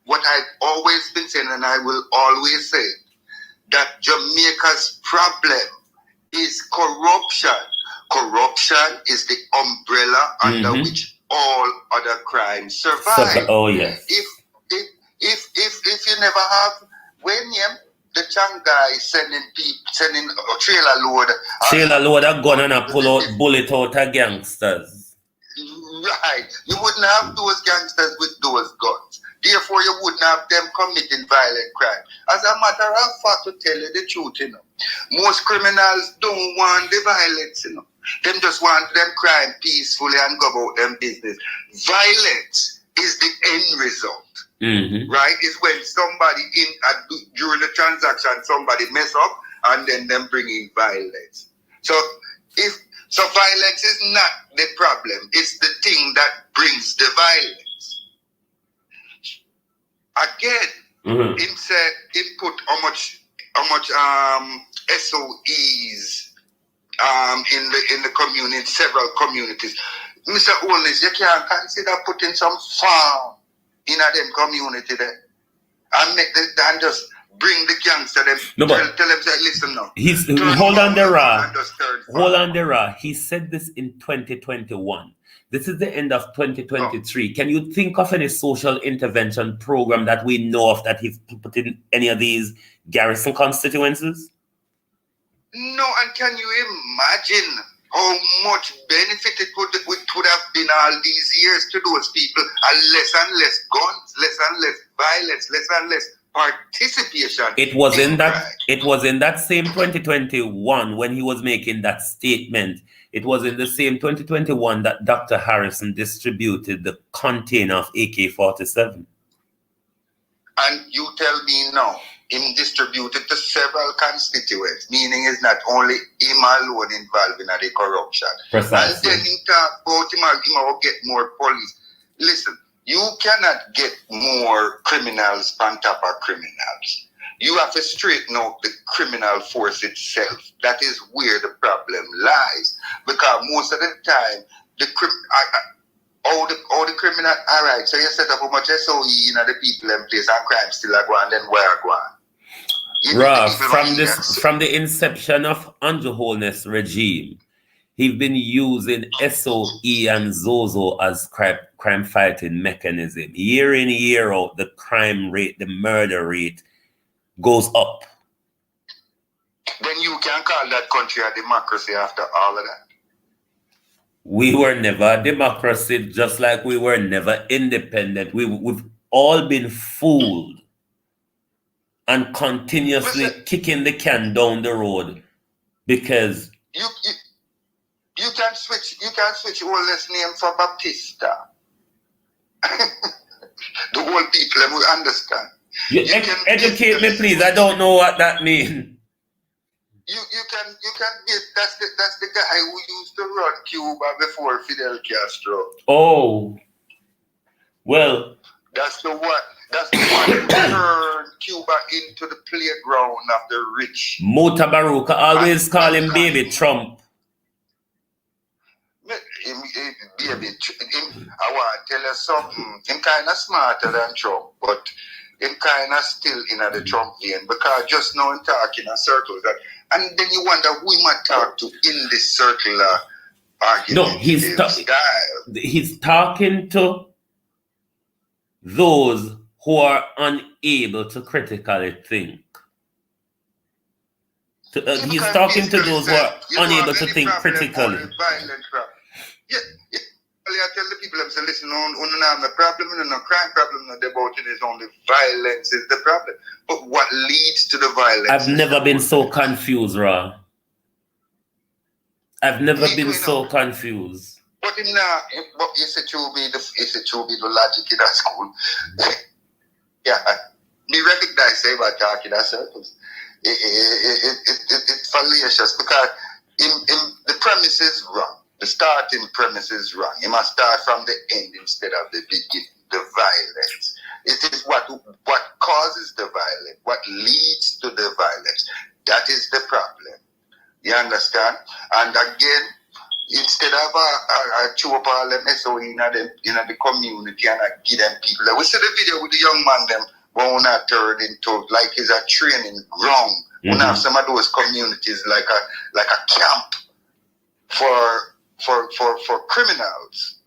I've always been saying, and I will always say, that Jamaica's problem is corruption. Corruption is the umbrella under which all other crimes survive. Oh yes. If you never have the Changai sending a trailer load of gun and a pull out bullet out of gangsters. Right. You wouldn't have those gangsters with those guns. Therefore, you wouldn't have them committing violent crime. As a matter of fact, to tell you the truth, most criminals don't want the violence, Them just want them crime peacefully and go about them business. Violence is the end result, right? It's when somebody during the transaction, somebody mess up and then them bringing violence. So violence is not the problem. It's the thing that brings the violence. Again, him said he put how much SOEs in the community, several communities. Mr. Holness, you can't consider putting some farm in a them community there and just bring the gangster them. Tell them say, listen now. Hold on there, Ra. He said this in 2021. This is the end of 2023. Can you think of any social intervention program that we know of that he's put in any of these Garrison constituencies? No, and can you imagine how much benefit it would have been all these years to those people? And less guns, less and less violence, less and less participation. It was in that same 2021 when he was making that statement. It was in the same 2021 that Dr. Harrison distributed the container of AK-47. And you tell me now, him distributed to several constituents, meaning it's not only him alone involved in the corruption. Precisely. And then he talk about him will get more police. Listen, you cannot get more criminals on top of criminals. You have to straighten out the criminal force itself. That is where the problem lies. Because most of the time, all the criminal, all right, so you set up a much SOE in the people in place and crime still are going, then where are going? From the inception of Andrew Holness regime, he's been using SOE and Zozo as crime fighting mechanism. Year in, year out, the crime rate, the murder rate goes up. Then you can call that country a democracy after all of that. We were never a democracy, just like we were never independent. We've all been fooled and continuously kicking the can down the road because you can switch Holness name for Baptista. The whole people will understand. Educate me, please. I don't know what that means. You can get that's the guy who used to run Cuba before Fidel Castro. Oh, well, that's the one who turned Cuba into the playground of the rich. Mota Baruka always call him Baby Trump. I want to tell you something. Him kind of smarter than Trump, but him kind of still in the Trump vein because just now him talking in circles. And then you wonder who he might talk to in this circular argument. No, he's talking to those who are unable to critically think. He's talking to those who are unable to think critically. I tell the people, I say, listen, on have no problem, no crime problem, no about it is only violence is the problem. But what leads to the violence? I've never been so confused, Ra. I've never been so confused. But in but is it true be the logic in that school? Yeah, me recognize say about talking that circles. It's fallacious because in the premise is wrong. The starting premise is wrong. You must start from the end instead of the beginning. The violence. It is what causes the violence, what leads to the violence. That is the problem. You understand? And again, instead of a chew up all them SOE in the community and give them people. We see the video with the young man them when I turned into like it's a training ground. We have some of those communities like a camp for criminals.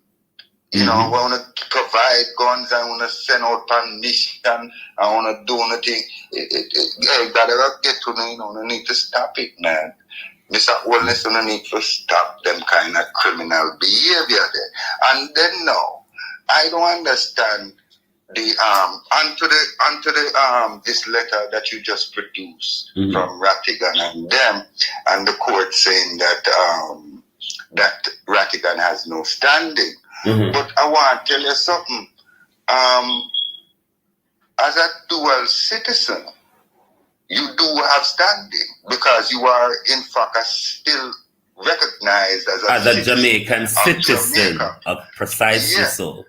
You know, I want to provide guns, I want to send out permission, I want to do anything. Gotta get to we need to stop it, man. Mr. Wellness, we need to stop them kind of criminal behavior there. And then no, I don't understand the onto the this letter that you just produced from Rattigan and them, and the court saying that that Rattigan has no standing. But I want to tell you something. As a dual citizen, you do have standing because you are in fact still recognized as a Jamaican citizen, precisely so.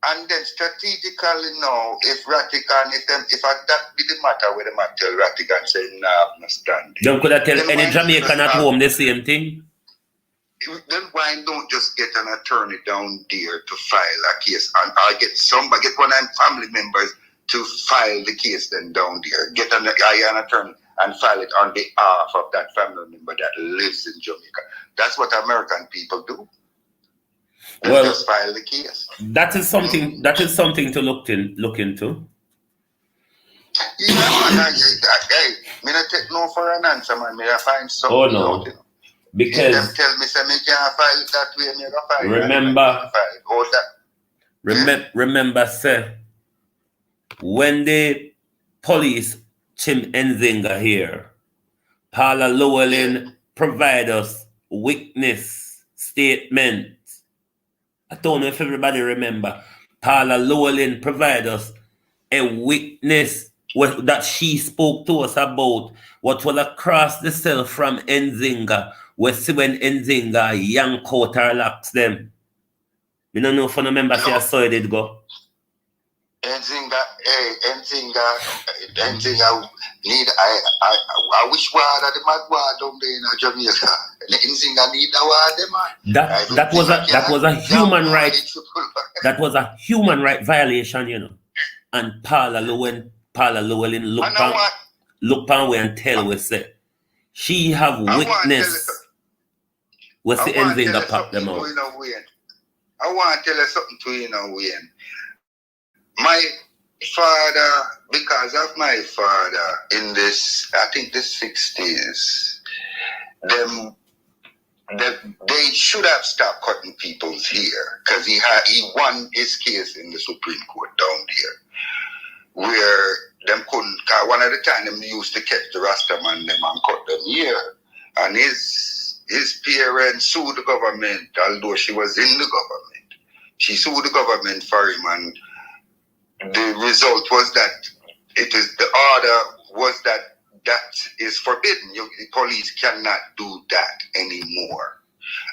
And then strategically now, if Rattigan, if that be the matter where the man tell Rattigan say no, no standing. Then could I tell any Jamaican at home the same thing? Then why don't just get an attorney down there to file a case, and I get one of my family members to file the case then down there, get an attorney and file it on behalf of that family member that lives in Jamaica. That's what American people do. They just file the case. That is something. That is something to look into. Yeah, man. Hey, me not take no for an answer, man. Me I find something. Oh no. Out, Because them tell me say me can't file it that way, me go file it. Remember, sir, when the police Chim Nzinga here, Paula Llewellyn provide us witness statement. I don't know if everybody remember. Paula Llewellyn provide us a witness that she spoke to us about what will across the cell from Nzinga. We see when Nzinga yank out her locks them. You don't know if you remember see I saw it did go. Nzinga need I wish water the mad water down there in Jamaica. Nzinga need the water, man. That was a human right. That was a human right violation, you know. And Paula Llewellyn look pan we and tell we say she have witness. What's the ending that pop them out? I want to tell you something to you now, Wayne. My father, because of my father in this, I think the 60s, they should have stopped cutting people's hair because he won his case in the Supreme Court down there, where them couldn't. Cause one of the time them used to catch the Rastaman them and cut them hair, and his parents sued the government, although she was in the government. She sued the government for him, and the result was that the order was that is forbidden. The police cannot do that anymore.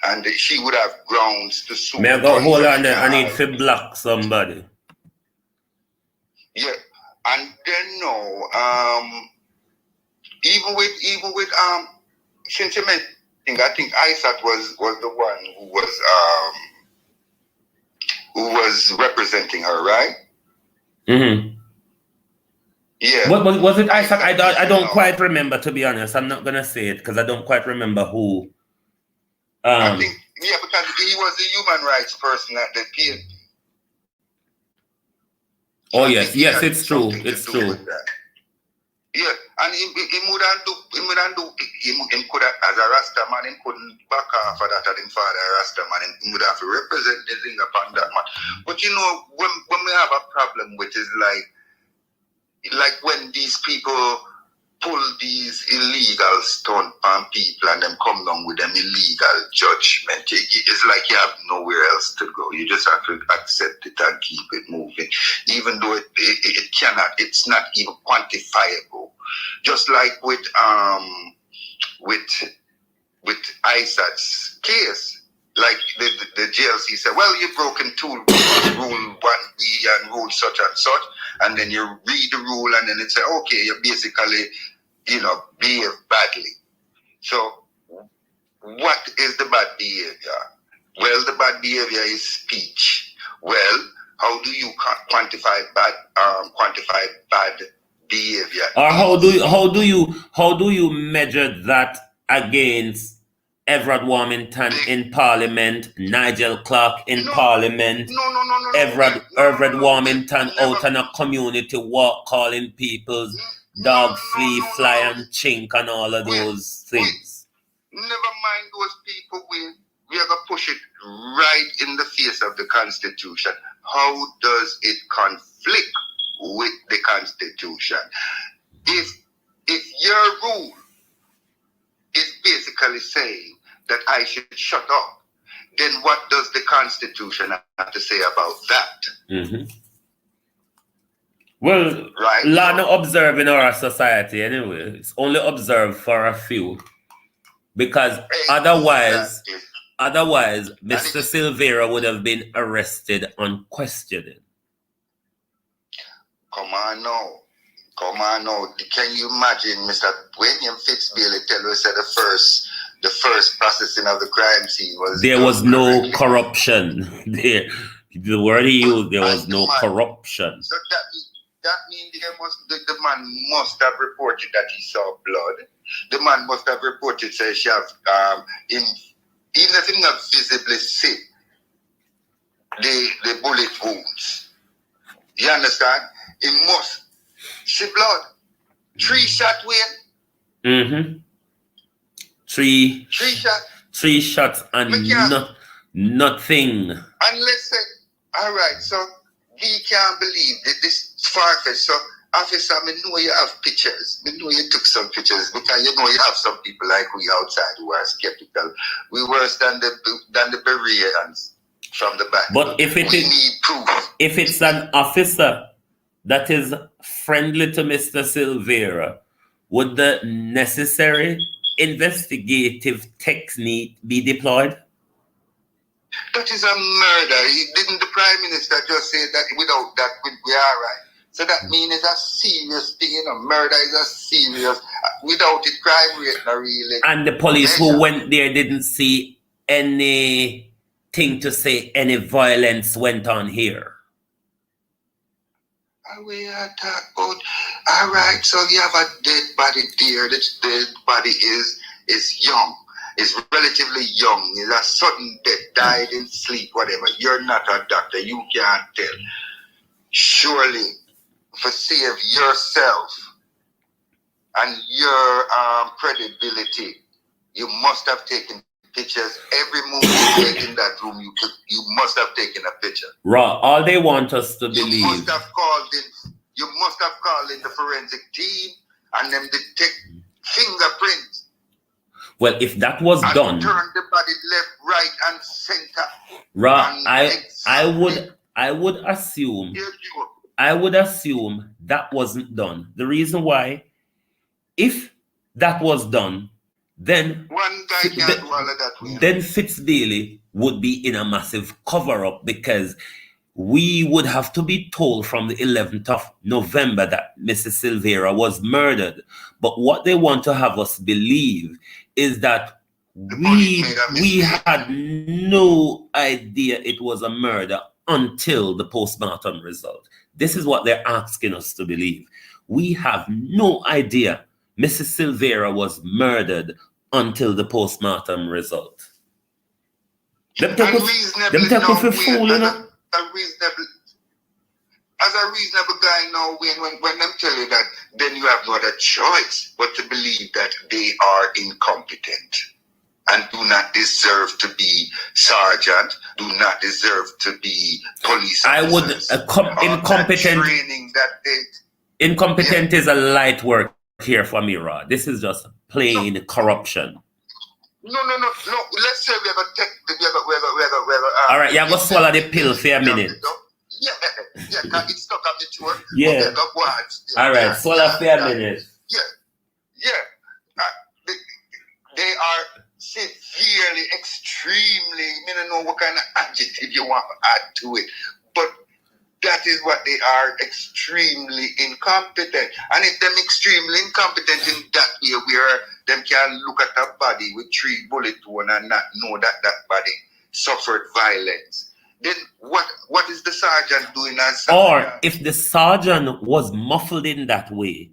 And she would have grounds to sue. May I go hold on there? I need to block somebody. Yeah. And then no, even with since you mentioned, I think Isaac was the one who was representing her, right? Mm-hmm. Yeah. What was it, Isaac? I don't quite remember, to be honest. I'm not gonna say it because I don't quite remember who. I think because he was a human rights person at the PNP. Oh yes, it's true. It's true. Yeah, And him could have, as a Rasta man, him couldn't back off of that, and him father Rasta man, him would have to represent the thing upon that man. But you know, when we have a problem with is like when these people pull these illegal stunt on people and them come down with them illegal judgment. It's like you have nowhere else to go. You just have to accept it and keep it moving. Even though it cannot, it's not even quantifiable. Just like with Isaac's case. Like the GLC said, well, you've broken two rules, rule 1B and rule such and such, and then you read the rule and then it says, okay, you basically, behave badly. So what is the bad behavior? Well, the bad behavior is speech. Well, how do you quantify bad behavior? Or how do you measure that against Everett Warmington in Parliament, Nigel Clark in Parliament, Everett Warmington out in a community walk calling people's dog, flea, fly and chink and all of those things? Never mind those people. We are going to push it right in the face of the Constitution. How does it conflict with the Constitution? If your rule is basically saying that I should shut up, then what does the Constitution have to say about that? Mm-hmm. Well, right? law not observed in our society anyway. It's only observed for a few. Because otherwise, Mr. Silvera would have been arrested on questioning. Come on now. Can you imagine, Mr. William Fitzbailey tell us that the first processing of the crime scene was there was no corruption. The word he used, there was no corruption. So that means the man must have reported that he saw blood. The man must have reported say she have even if he not visibly see the bullet wounds. You understand? He must see blood. 3 shot Wayne. Mm-hmm. Three shots and nothing. And let's say, all right, so we can't believe that this far-fetched. So, officer, I know you have pictures. I know you took some pictures because you have some people like we outside who are skeptical. We worse than the Bereans from the back. But if we need proof. If it's an officer that is friendly to Mr. Silvera, would the necessary investigative technique be deployed? That is a murder. Didn't the Prime Minister just say that without that we are right? So that means it's a serious thing, murder is a serious, without it crime rate not really. And the police who went there didn't see anything to say any violence went on here. We are talking about, all right, so you have a dead body there. This dead body is young. It's relatively young. It's a sudden death, died in sleep, whatever. You're not a doctor. You can't tell. Surely, for save yourself and your credibility, you must have taken pictures. Every move you make in that room, you must have taken a picture. Raw, all they want us to believe. You must have called in the forensic team and them detect fingerprints. Well, if that was and done, turn the body left, right, and center. Raw, I would assume that wasn't done. The reason why, if that was done, then one guy can't do all of that. Then Fitzbailey would be in a massive cover-up because we would have to be told from the 11th of November that Mrs. Silvera was murdered. But what they want to have us believe is that we had no idea it was a murder until the postmortem result. This is what they're asking us to believe. We have no idea Mrs. Silvera was murdered until the postmortem result. Them take us for fool, you know? as a reasonable guy now, when them tell you that, then you have no other choice but to believe that they are incompetent and do not deserve to be sergeant, do not deserve to be police officers. I would incompetent. Training that they, incompetent is a light word here for me, Rod. This is just plain corruption. No. Let's say we have a tech. All right, you're going to swallow the pill for a minute. Yeah, it's stuck on the tour. Yeah. Okay, all right, swallow for a minute. Yeah. They are severely, extremely, I don't know what kind of adjective you want to add to it, but that is what they are, extremely incompetent. And if them extremely incompetent in that way where them can look at a body with 3 bullet wounds and not know that that body suffered violence, then what is the sergeant doing as sergeant? Or if the sergeant was muffled in that way,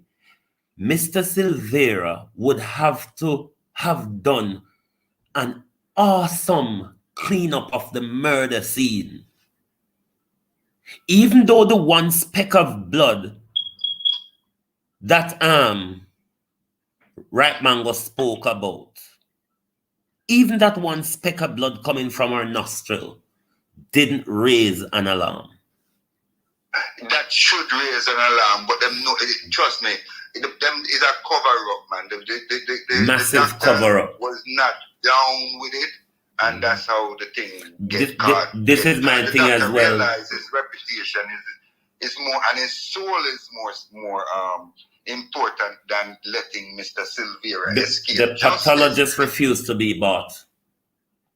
Mr. Silvera would have to have done an awesome cleanup of the murder scene. Even though the one speck of blood that Right Mango spoke about, even that one speck of blood coming from her nostril didn't raise an alarm. That should raise an alarm, but them no, trust me, them is a cover-up, man. The Massive cover-up. Was not down with it, and that's how the thing gets caught. This is my thing as well. Realize his reputation is more, and his soul is more important than letting Mr. Silvera escape. The pathologist refused to be bought.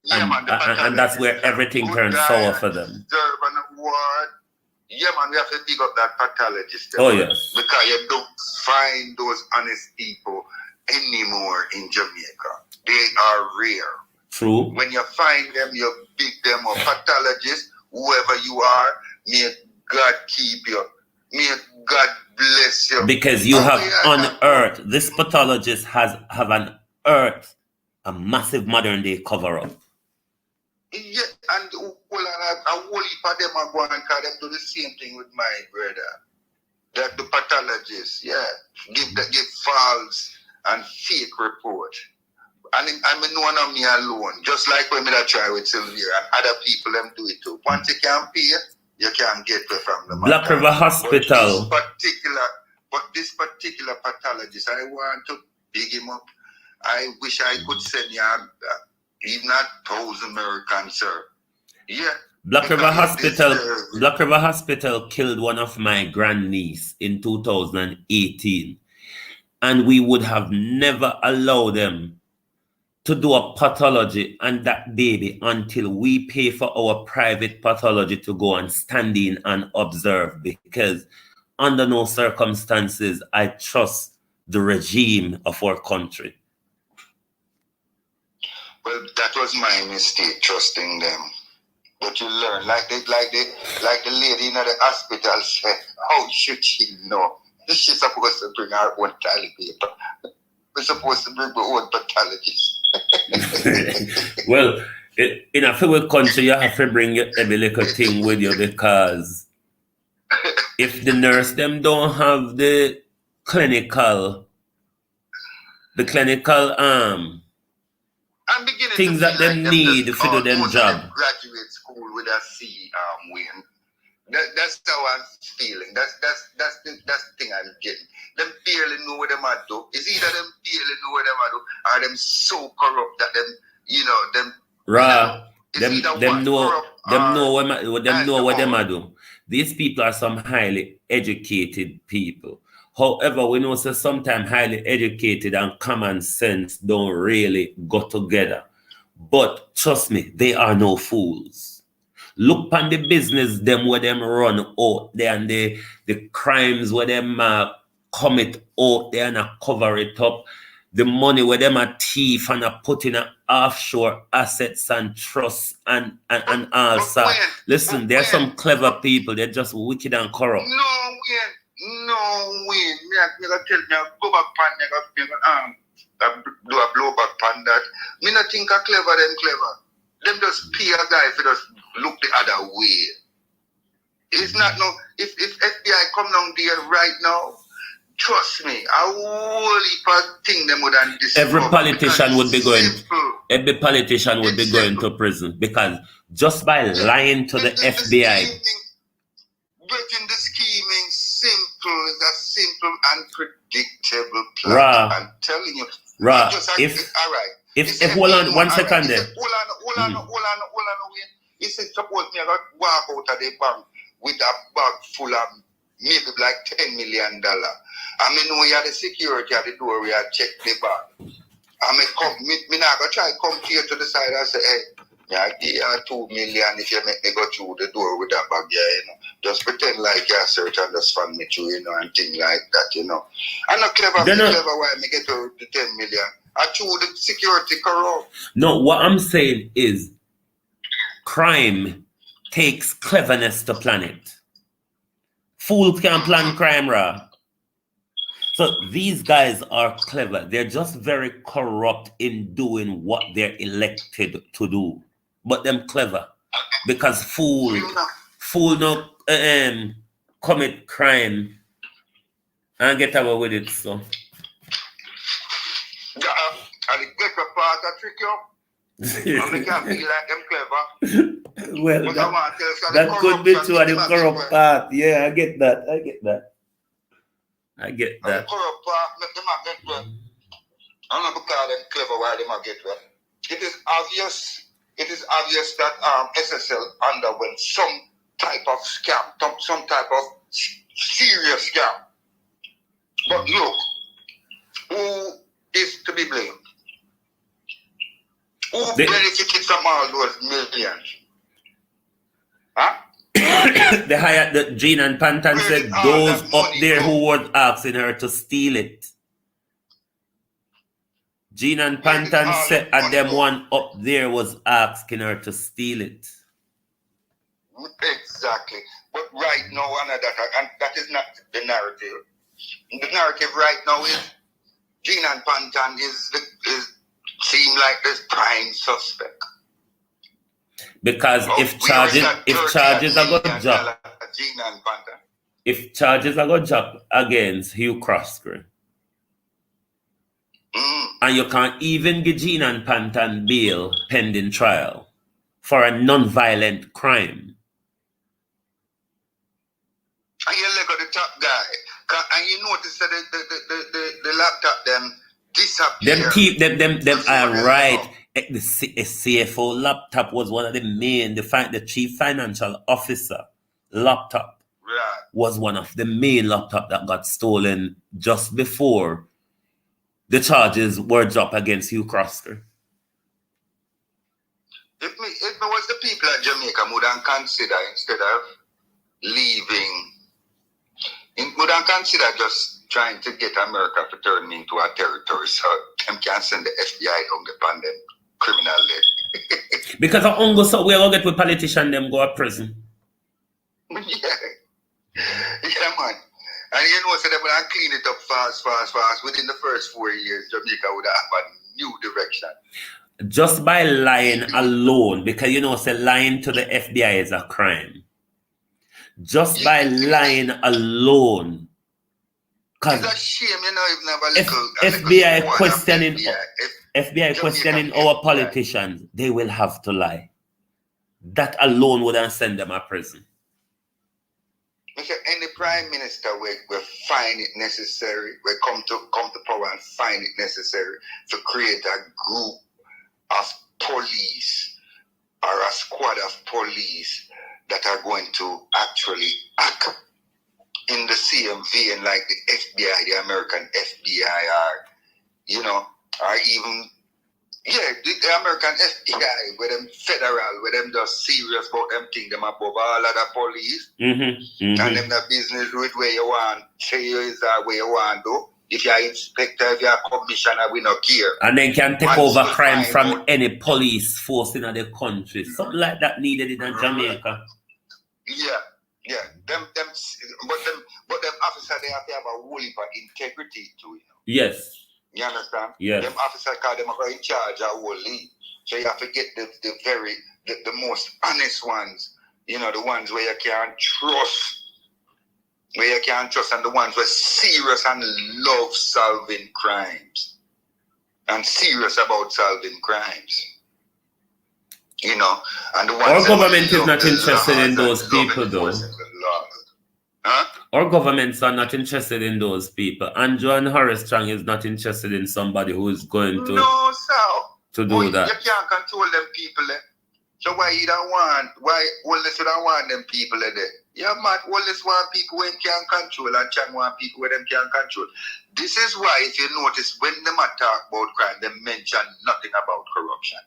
Yeah, and that's where everything turned sour for them. An award. Yeah, man, we have to pick up that pathologist. Oh, yes. Because you don't find those honest people anymore in Jamaica. They are rare. True. When you find them, you pick them up. Pathologist, whoever you are, may God keep you. May God bless you. Because you have unearthed, this pathologist have unearthed a massive modern day cover-up. Yeah, and a whole heap of them are going and call them do the same thing with my brother. That the pathologist, give false and fake report. And I mean, one of me alone, just like when I try with Silvera and other people them do it too. Once you can pay, you can't get away from the Black River Hospital. But this particular pathologist, I want to big him up. I wish I could send you even $1,000 Americans, sir. Yeah. Black River Hospital killed one of my grandniece in 2018. And we would have never allowed them to do a pathology on that baby until we pay for our private pathology to go and stand in and observe, because under no circumstances I trust the regime of our country. Well, that was my mistake, trusting them. But you learn, like the lady in the hospital said, how should she know? She's supposed to bring her own toilet paper. We're supposed to bring our own pathologist. Well, in a few country, you have to bring every little thing with you, because if the nurse them don't have the clinical things that they need to do them job. Graduate school with a C win. That's how I'm feeling. That's the thing I'm getting. Them barely know what them are do. It's either them barely know what them are do, or them so corrupt that them, them know what them are do. These people are some highly educated people. However, we know that sometimes highly educated and common sense don't really go together. But trust me, they are no fools. Look on the business them where them run out there, and the crimes where them commit out there and cover it up. The money where them are thief and are put in offshore assets and trusts and all that. Listen, there are some clever people. They're just wicked and corrupt. No way. Me tell me go back pan do a blow back pan that. Me not think are clever them clever. Them just pay a guy if he just look the other way. It's not no. If FBI come down there right now, trust me, a whole heap of thing them would have discovered. Every politician would be going. Simple. Every politician would be going to prison because just by lying to the FBI. Getting the scheming simple is a simple and predictable plan. I'm telling you. All right. If hold on 1 second there. Hold on. He said, suppose me I got walk out of the bank with a bag full of maybe like $10 million. I mean, we had the security at the door, we had checked the bag. I mean, me now go try come here to the side and say, hey, I give you $2 million if you make me go through the door with that bag, Just pretend like you're search and just fund me through, and things like that, I'm not clever, clever why me get to the 10 million. I choose the security corrupt. No, what I'm saying is crime takes cleverness to plan it. Fools can plan crime, Ra. So these guys are clever. They're just very corrupt in doing what they're elected to do. But them clever. Because fool no commit crime and get away with it, so. And the clever part of trick you. And they can't be like them clever. Well, that could be true of the corrupt part. Yeah, I get that. And the corrupt part, make them get well. I'm not because them clever why they might get well. It is obvious that SSL underwent some type of scam, some type of serious scam. But look, who is to be blamed? Who benefited from all those millions? Huh? They hired the Gene and Pantan said those up there who was asking her to steal it. Gene and Pantan said and them one up there was asking her to steal it. Exactly. But right now, and that is not the narrative. The narrative right now is Gene and Pantan seem like the prime suspect. Because if charges are going to drop, against Hugh Croskery, and you can't even get Gene and Pantan bail pending trial for a non-violent crime. And you look at the top guy, and you notice that the laptop them disappear. Them are right. The CFO laptop was one of the chief financial officer laptop was one of the main laptop that got stolen just before the charges were dropped against Hugh Croskery. If me was the people at Jamaica would consider instead of leaving, would consider just trying to get America to turn me into a territory so them can send the FBI down upon them criminal list. Because of Ungo, so we all get with politicians, them go to prison. Yeah, man. And you know, so they would clean it up fast. Within the first 4 years, Jamaica would have a new direction. Just by lying alone, because you know, say lying to the FBI is a crime. Just by lying alone. It's a shame, you know, even have a little FBI questioning our politicians, they will have to lie. That alone wouldn't send them to prison. Because any prime minister will find it necessary, will come to power and find it necessary to create a group of police or a squad of police that are going to actually act in the same vein like the FBI, the American FBI or even the American FBI, where them federal, where them just serious about them thing, them above all other police. And them the business with where you want, say you is where you want to. If you're inspector, if you're commissioner, we not care. And then can take over crime from any police force in the country. Something like that needed in Jamaica. Yeah. Them officers, they have to have a whole heap of integrity too, Yes. You understand? Yes. Them officers, because them are in charge of whole league. So you have to get the most honest ones You know, the ones where you can't trust. Where you can't trust, and the ones who are serious and love solving crimes. And serious about solving crimes. You know, and the ones our government is not interested in those people, though. Huh? Our governments are not interested in those people. Andrew and Horace Strong is not interested in somebody who is going to do that. You can't control them people. So why you don't want? Why Wallace don't want them people there? Yeah, man, Wallace want people who can control, and Chan want people who them can control. This is why, if you notice, when them talk about crime, they mention nothing about corruption.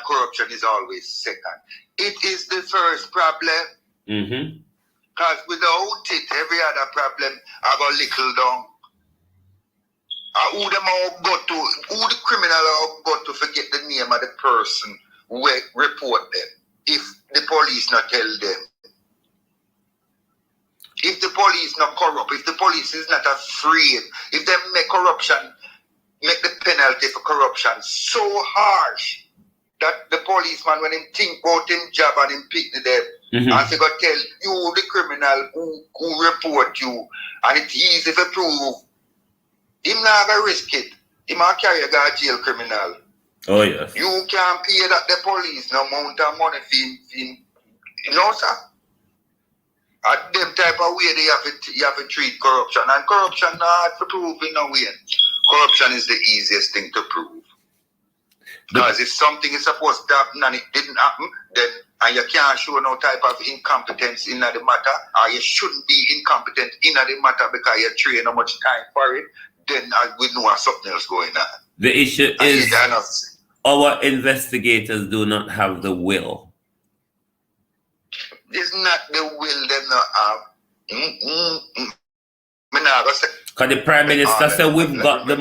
Corruption is always second. It is the first problem. Because without it, every other problem I go little down. Who the criminal have got to forget the name of the person who report them if the police not tell them. If the police not corrupt, if the police is not afraid, if they make the penalty for corruption so harsh that the policeman, when him think about him job and him pick them, and he go tell you, the criminal who report you, and it's easy to prove, him not gonna risk it. He might carry a guy jail criminal. Oh yes. You can't pay that the police no amount of money for him. You know, sir? At them type of way you have to treat corruption. And corruption not hard to prove in no way. Corruption is the easiest thing to prove. Because if something is supposed to happen and it didn't happen, then and you can't show no type of incompetence in the matter, or you shouldn't be incompetent in the matter because you train how much time for it, then we know something else going on. The issue is our investigators do not have the will. It's not the will they not have. Because the Prime Minister said we've got the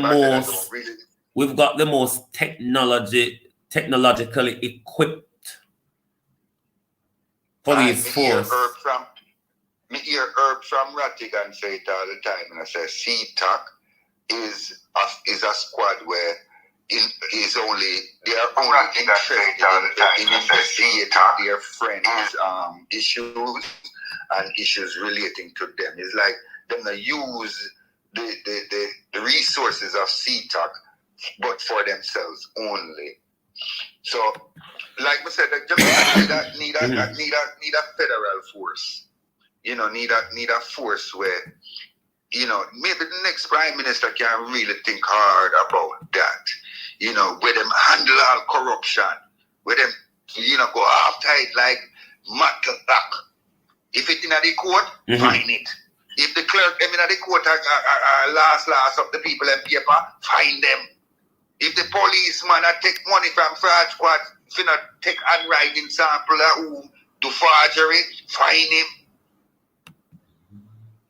most technologically equipped police force. Me hear Herb from Rattigan say it all the time, and I say CTAC is a squad where they are only interested in investigating their friends' issues and issues relating to them. It's like them use the resources of CTAC, but for themselves only. So, like I said, Jamaica need a federal force. You know, need a force where, you know, maybe the next prime minister can really think hard about that. You know, where them handle all corruption, where them, you know, go after it like matlock. If it's in the court, find it. If the clerk them in the court are last of the people in paper, find them. If the policeman take money from fraud squad, if you not take handwriting sample who do forgery, find him.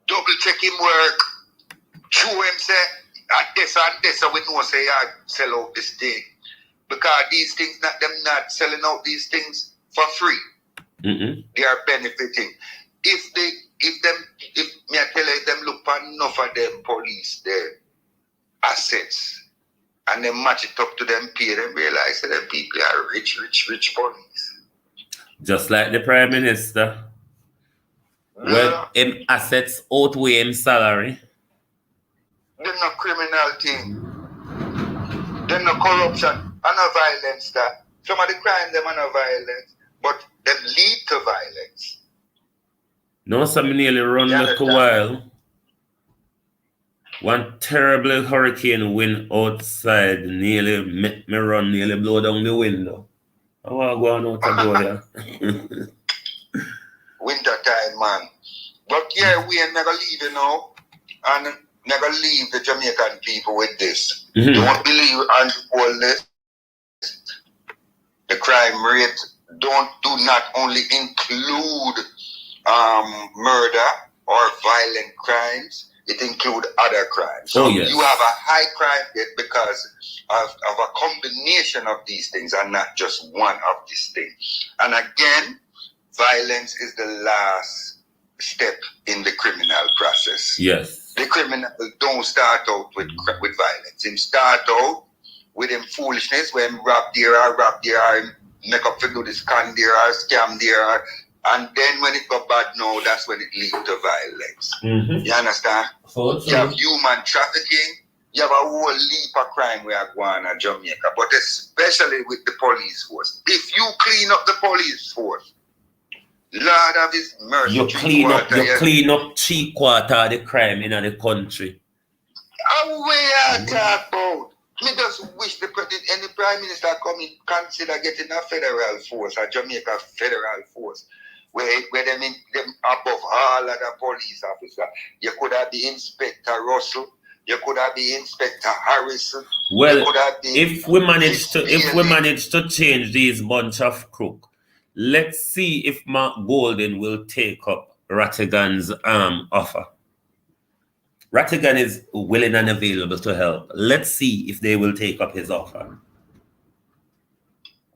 Double check him work. Show him say at this and this, so we know say I sell out this thing. Because these things not selling out these things for free. They are benefiting. If me I tell you them look for enough of them police their assets and they match it up to them pay, them realize that them people are rich police. Just like the Prime Minister. Well, him assets outweigh him salary. Them no criminal thing. Them no corruption and no violence that. Some of the crime them are no violence, but them lead to violence. No, some nearly run like a while. One terrible hurricane wind outside nearly make me run, nearly blow down the window. I want to go on out and go here. Winter time, man. But yeah, we ain't never leave, you know, and never leave the Jamaican people with this. Don't believe and all this. The crime rate do not only include murder or violent crimes, it includes other crimes. So you have a high crime rate because of a combination of these things and not just one of these things. And again, violence is the last step in the criminal process. Yes. The criminal don't start out with violence. Him start out with him foolishness when him rob there or make up to do this con there or scam there or And then when it got bad now, that's when it leads to violence. Mm-hmm. You understand? So you have human trafficking, you have a whole heap of crime we are going on in Jamaica, but especially with the police force. If you clean up the police force, Lord of His mercy, you clean up 3/4 of the crime in the country. How we are talking about? Me just wish any prime minister come in consider getting a federal force, a Jamaica federal force, where them above all of the police officer. You could have the Inspector Russell, you could have the Inspector Harrison. Well, if we manage to change these bunch of crook, let's see if Mark Golden will take up Rattigan's offer. Rattigan is willing and available to help. Let's see if they will take up his offer.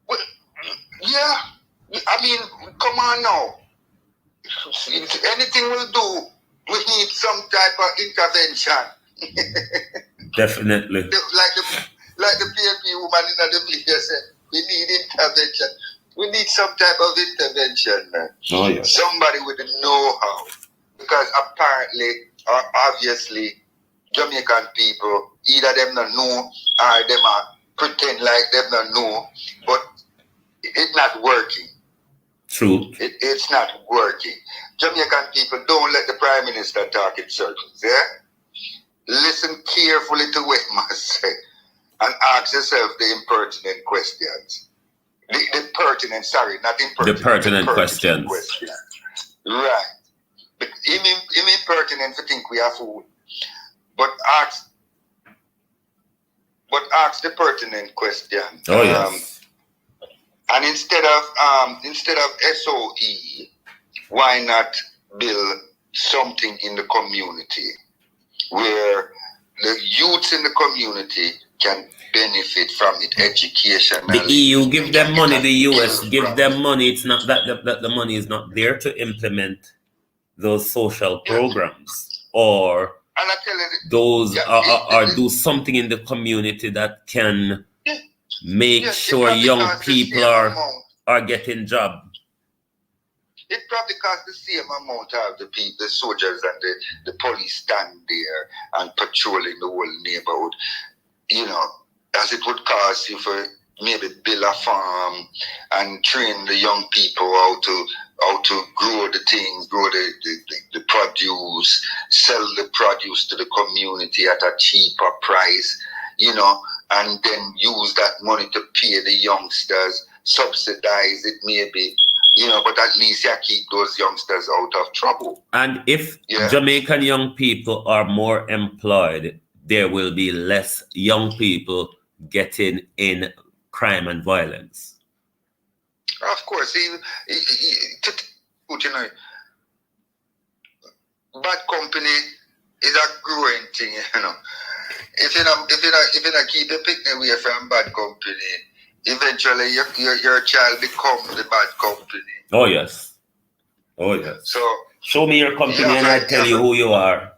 Well, yeah, I mean, come on now. Anything we'll do, we need some type of intervention. Definitely. Like the PLP woman in the video said, we need intervention. We need some type of intervention, man. Oh, yeah. Somebody with the know-how. Because apparently, or obviously, Jamaican people, either them don't know or them are pretend like them don't know, but it's not working. True. It's not working. Jamaican people, don't let the Prime Minister talk in circles, yeah? Listen carefully to what he must say and ask yourself the impertinent questions. The pertinent, sorry, not impertinent. The pertinent questions. Right. But him impertinent to think we are fool. But ask the pertinent question. Oh yes. And instead of SOE, why not build something in the community where the youths in the community can benefit from it, education. The EU give them money, the US give them money. It's not that the money is not there to implement those social programs or those or do something in the community that can make sure young people are getting jobs. It probably costs the same amount of the soldiers and the police stand there and patrolling the whole neighborhood, you know, as it would cost you for maybe build a farm and train the young people how to grow the things, grow the produce, sell the produce to the community at a cheaper price, you know, and then use that money to pay the youngsters, subsidize it maybe, you know, but at least you keep those youngsters out of trouble. And if Jamaican young people are more employed, there will be less young people getting in crime and violence. Of course, you know, bad company is a growing thing, you know. If you don't keep the picking away from bad company, eventually your child becomes the bad company. Oh yes. Oh yes. So show me your company and I tell you who you are.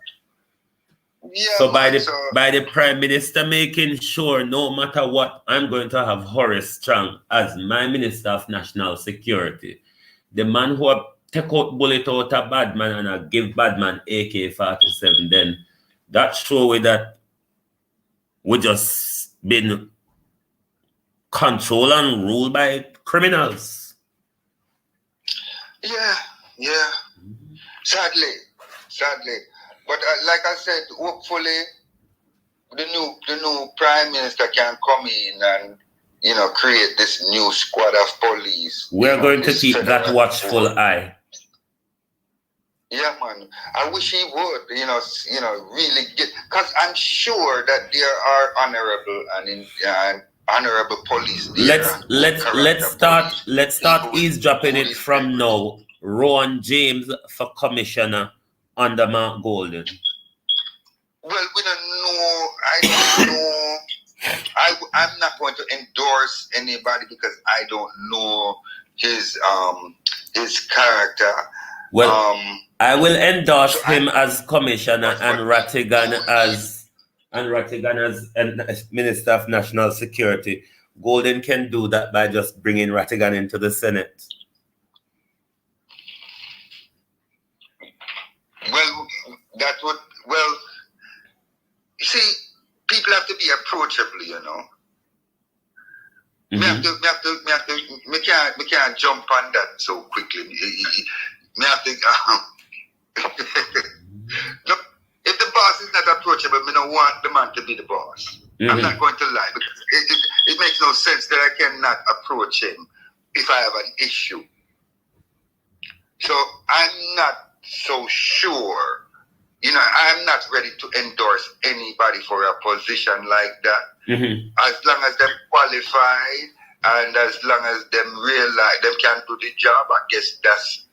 Yeah, so by the Prime Minister making sure no matter what, I'm going to have Horace Strong as my Minister of National Security. The man who take out bullet out a bad man and give bad man AK-47, then that show with that we just been controlled and ruled by criminals. Yeah. Sadly. But like I said, hopefully the new Prime Minister can come in and, you know, create this new squad of police. We're going to keep that watchful eye. Yeah, man. I wish he would, you know, really get, because I'm sure that there are honorable and honorable police. Let's start eavesdropping it from now. Rowan James for commissioner under Mark Golden. Well, we don't know. I don't know. I'm not going to endorse anybody because I don't know his character. Well, I will endorse him as commissioner and Rattigan as Minister of National Security. Golden can do that by just bringing Rattigan into the Senate. that would, well, you see, people have to be approachable, you know. Mm-hmm. Me can't jump on that so quickly. Me have to, no, if the boss is not approachable, me don't want the man to be the boss. Mm-hmm. I'm not going to lie, because it makes no sense that I cannot approach him if I have an issue. So I'm not so sure. You know, I'm not ready to endorse anybody for a position like that. Mm-hmm. As long as them qualified and as long as them realize them can do the job, I guess that's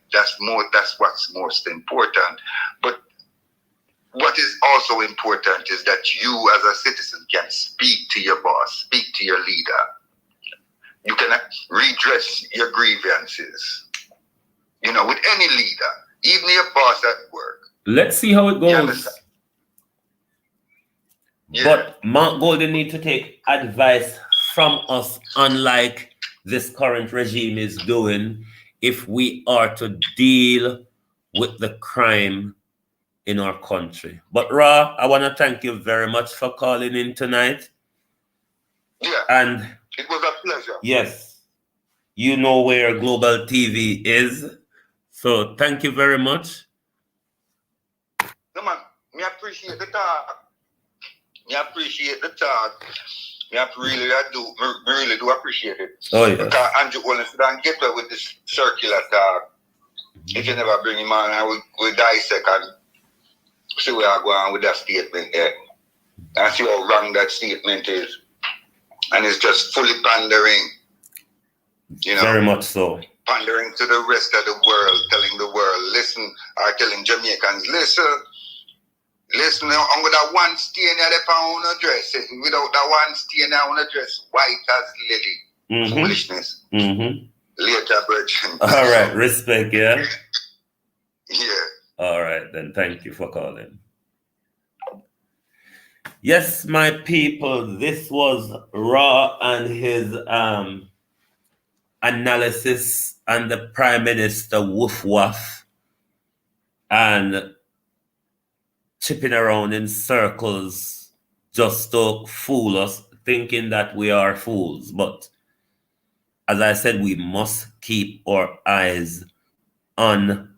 what's most important. But what is also important is that you as a citizen can speak to your boss, speak to your leader. You can redress your grievances. You know, with any leader, even your boss at work. Let's see how it goes. Yeah. But Mount Golden need to take advice from us, unlike this current regime is doing, if we are to deal with the crime in our country. But Ra, I want to thank you very much for calling in tonight. Yeah. And it was a pleasure. Yes. You know where Global TV is. So thank you very much. No man, me appreciate the talk. Me appreciate the talk. Me really do appreciate it. Oh yeah. Because Andrew Olin don't get away with this circular talk. If you never bring him on, I will dissect and see where I go on with that statement there. And see how wrong that statement is. And it's just fully pandering. You know, very much so. Pandering to the rest of the world, telling the world, listen, or telling Jamaicans, listen, I'm with that one stain there on the dress. Without that one stain there on the dress, white as lily. Mm-hmm. Foolishness. Mm-hmm. Later, virgin. All right, respect, yeah? Yeah. All right, then thank you for calling. Yes, my people, this was Ra and his analysis and the Prime Minister woof waff and chipping around in circles just to fool us, thinking that we are fools. But as I said, we must keep our eyes on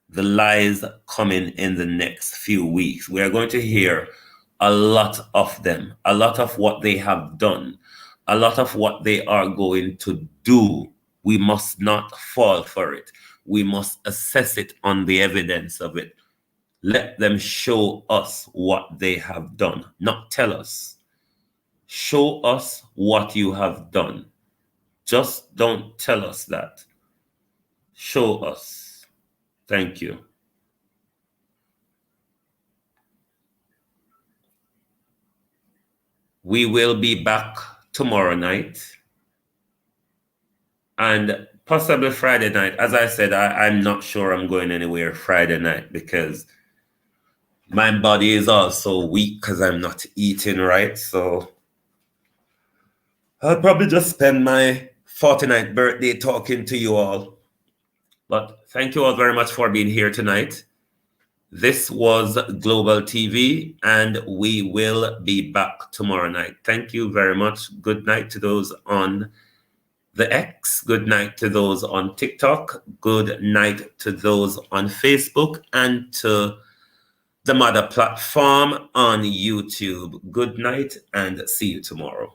the lies coming in the next few weeks. We are going to hear a lot of them, a lot of what they have done, a lot of what they are going to do. We must not fall for it. We must assess it on the evidence of it. Let them show us what they have done, not tell us. Show us what you have done. Just don't tell us that. Show us. Thank you. We will be back tomorrow night and possibly Friday night. As I said, I'm not sure I'm going anywhere Friday night because my body is also weak because I'm not eating right. So I'll probably just spend my 49th birthday talking to you all. But thank you all very much for being here tonight. This was Global TV, and we will be back tomorrow night. Thank you very much. Good night to those on the X. Good night to those on TikTok. Good night to those on Facebook and to the mother platform on YouTube. Good night and see you tomorrow.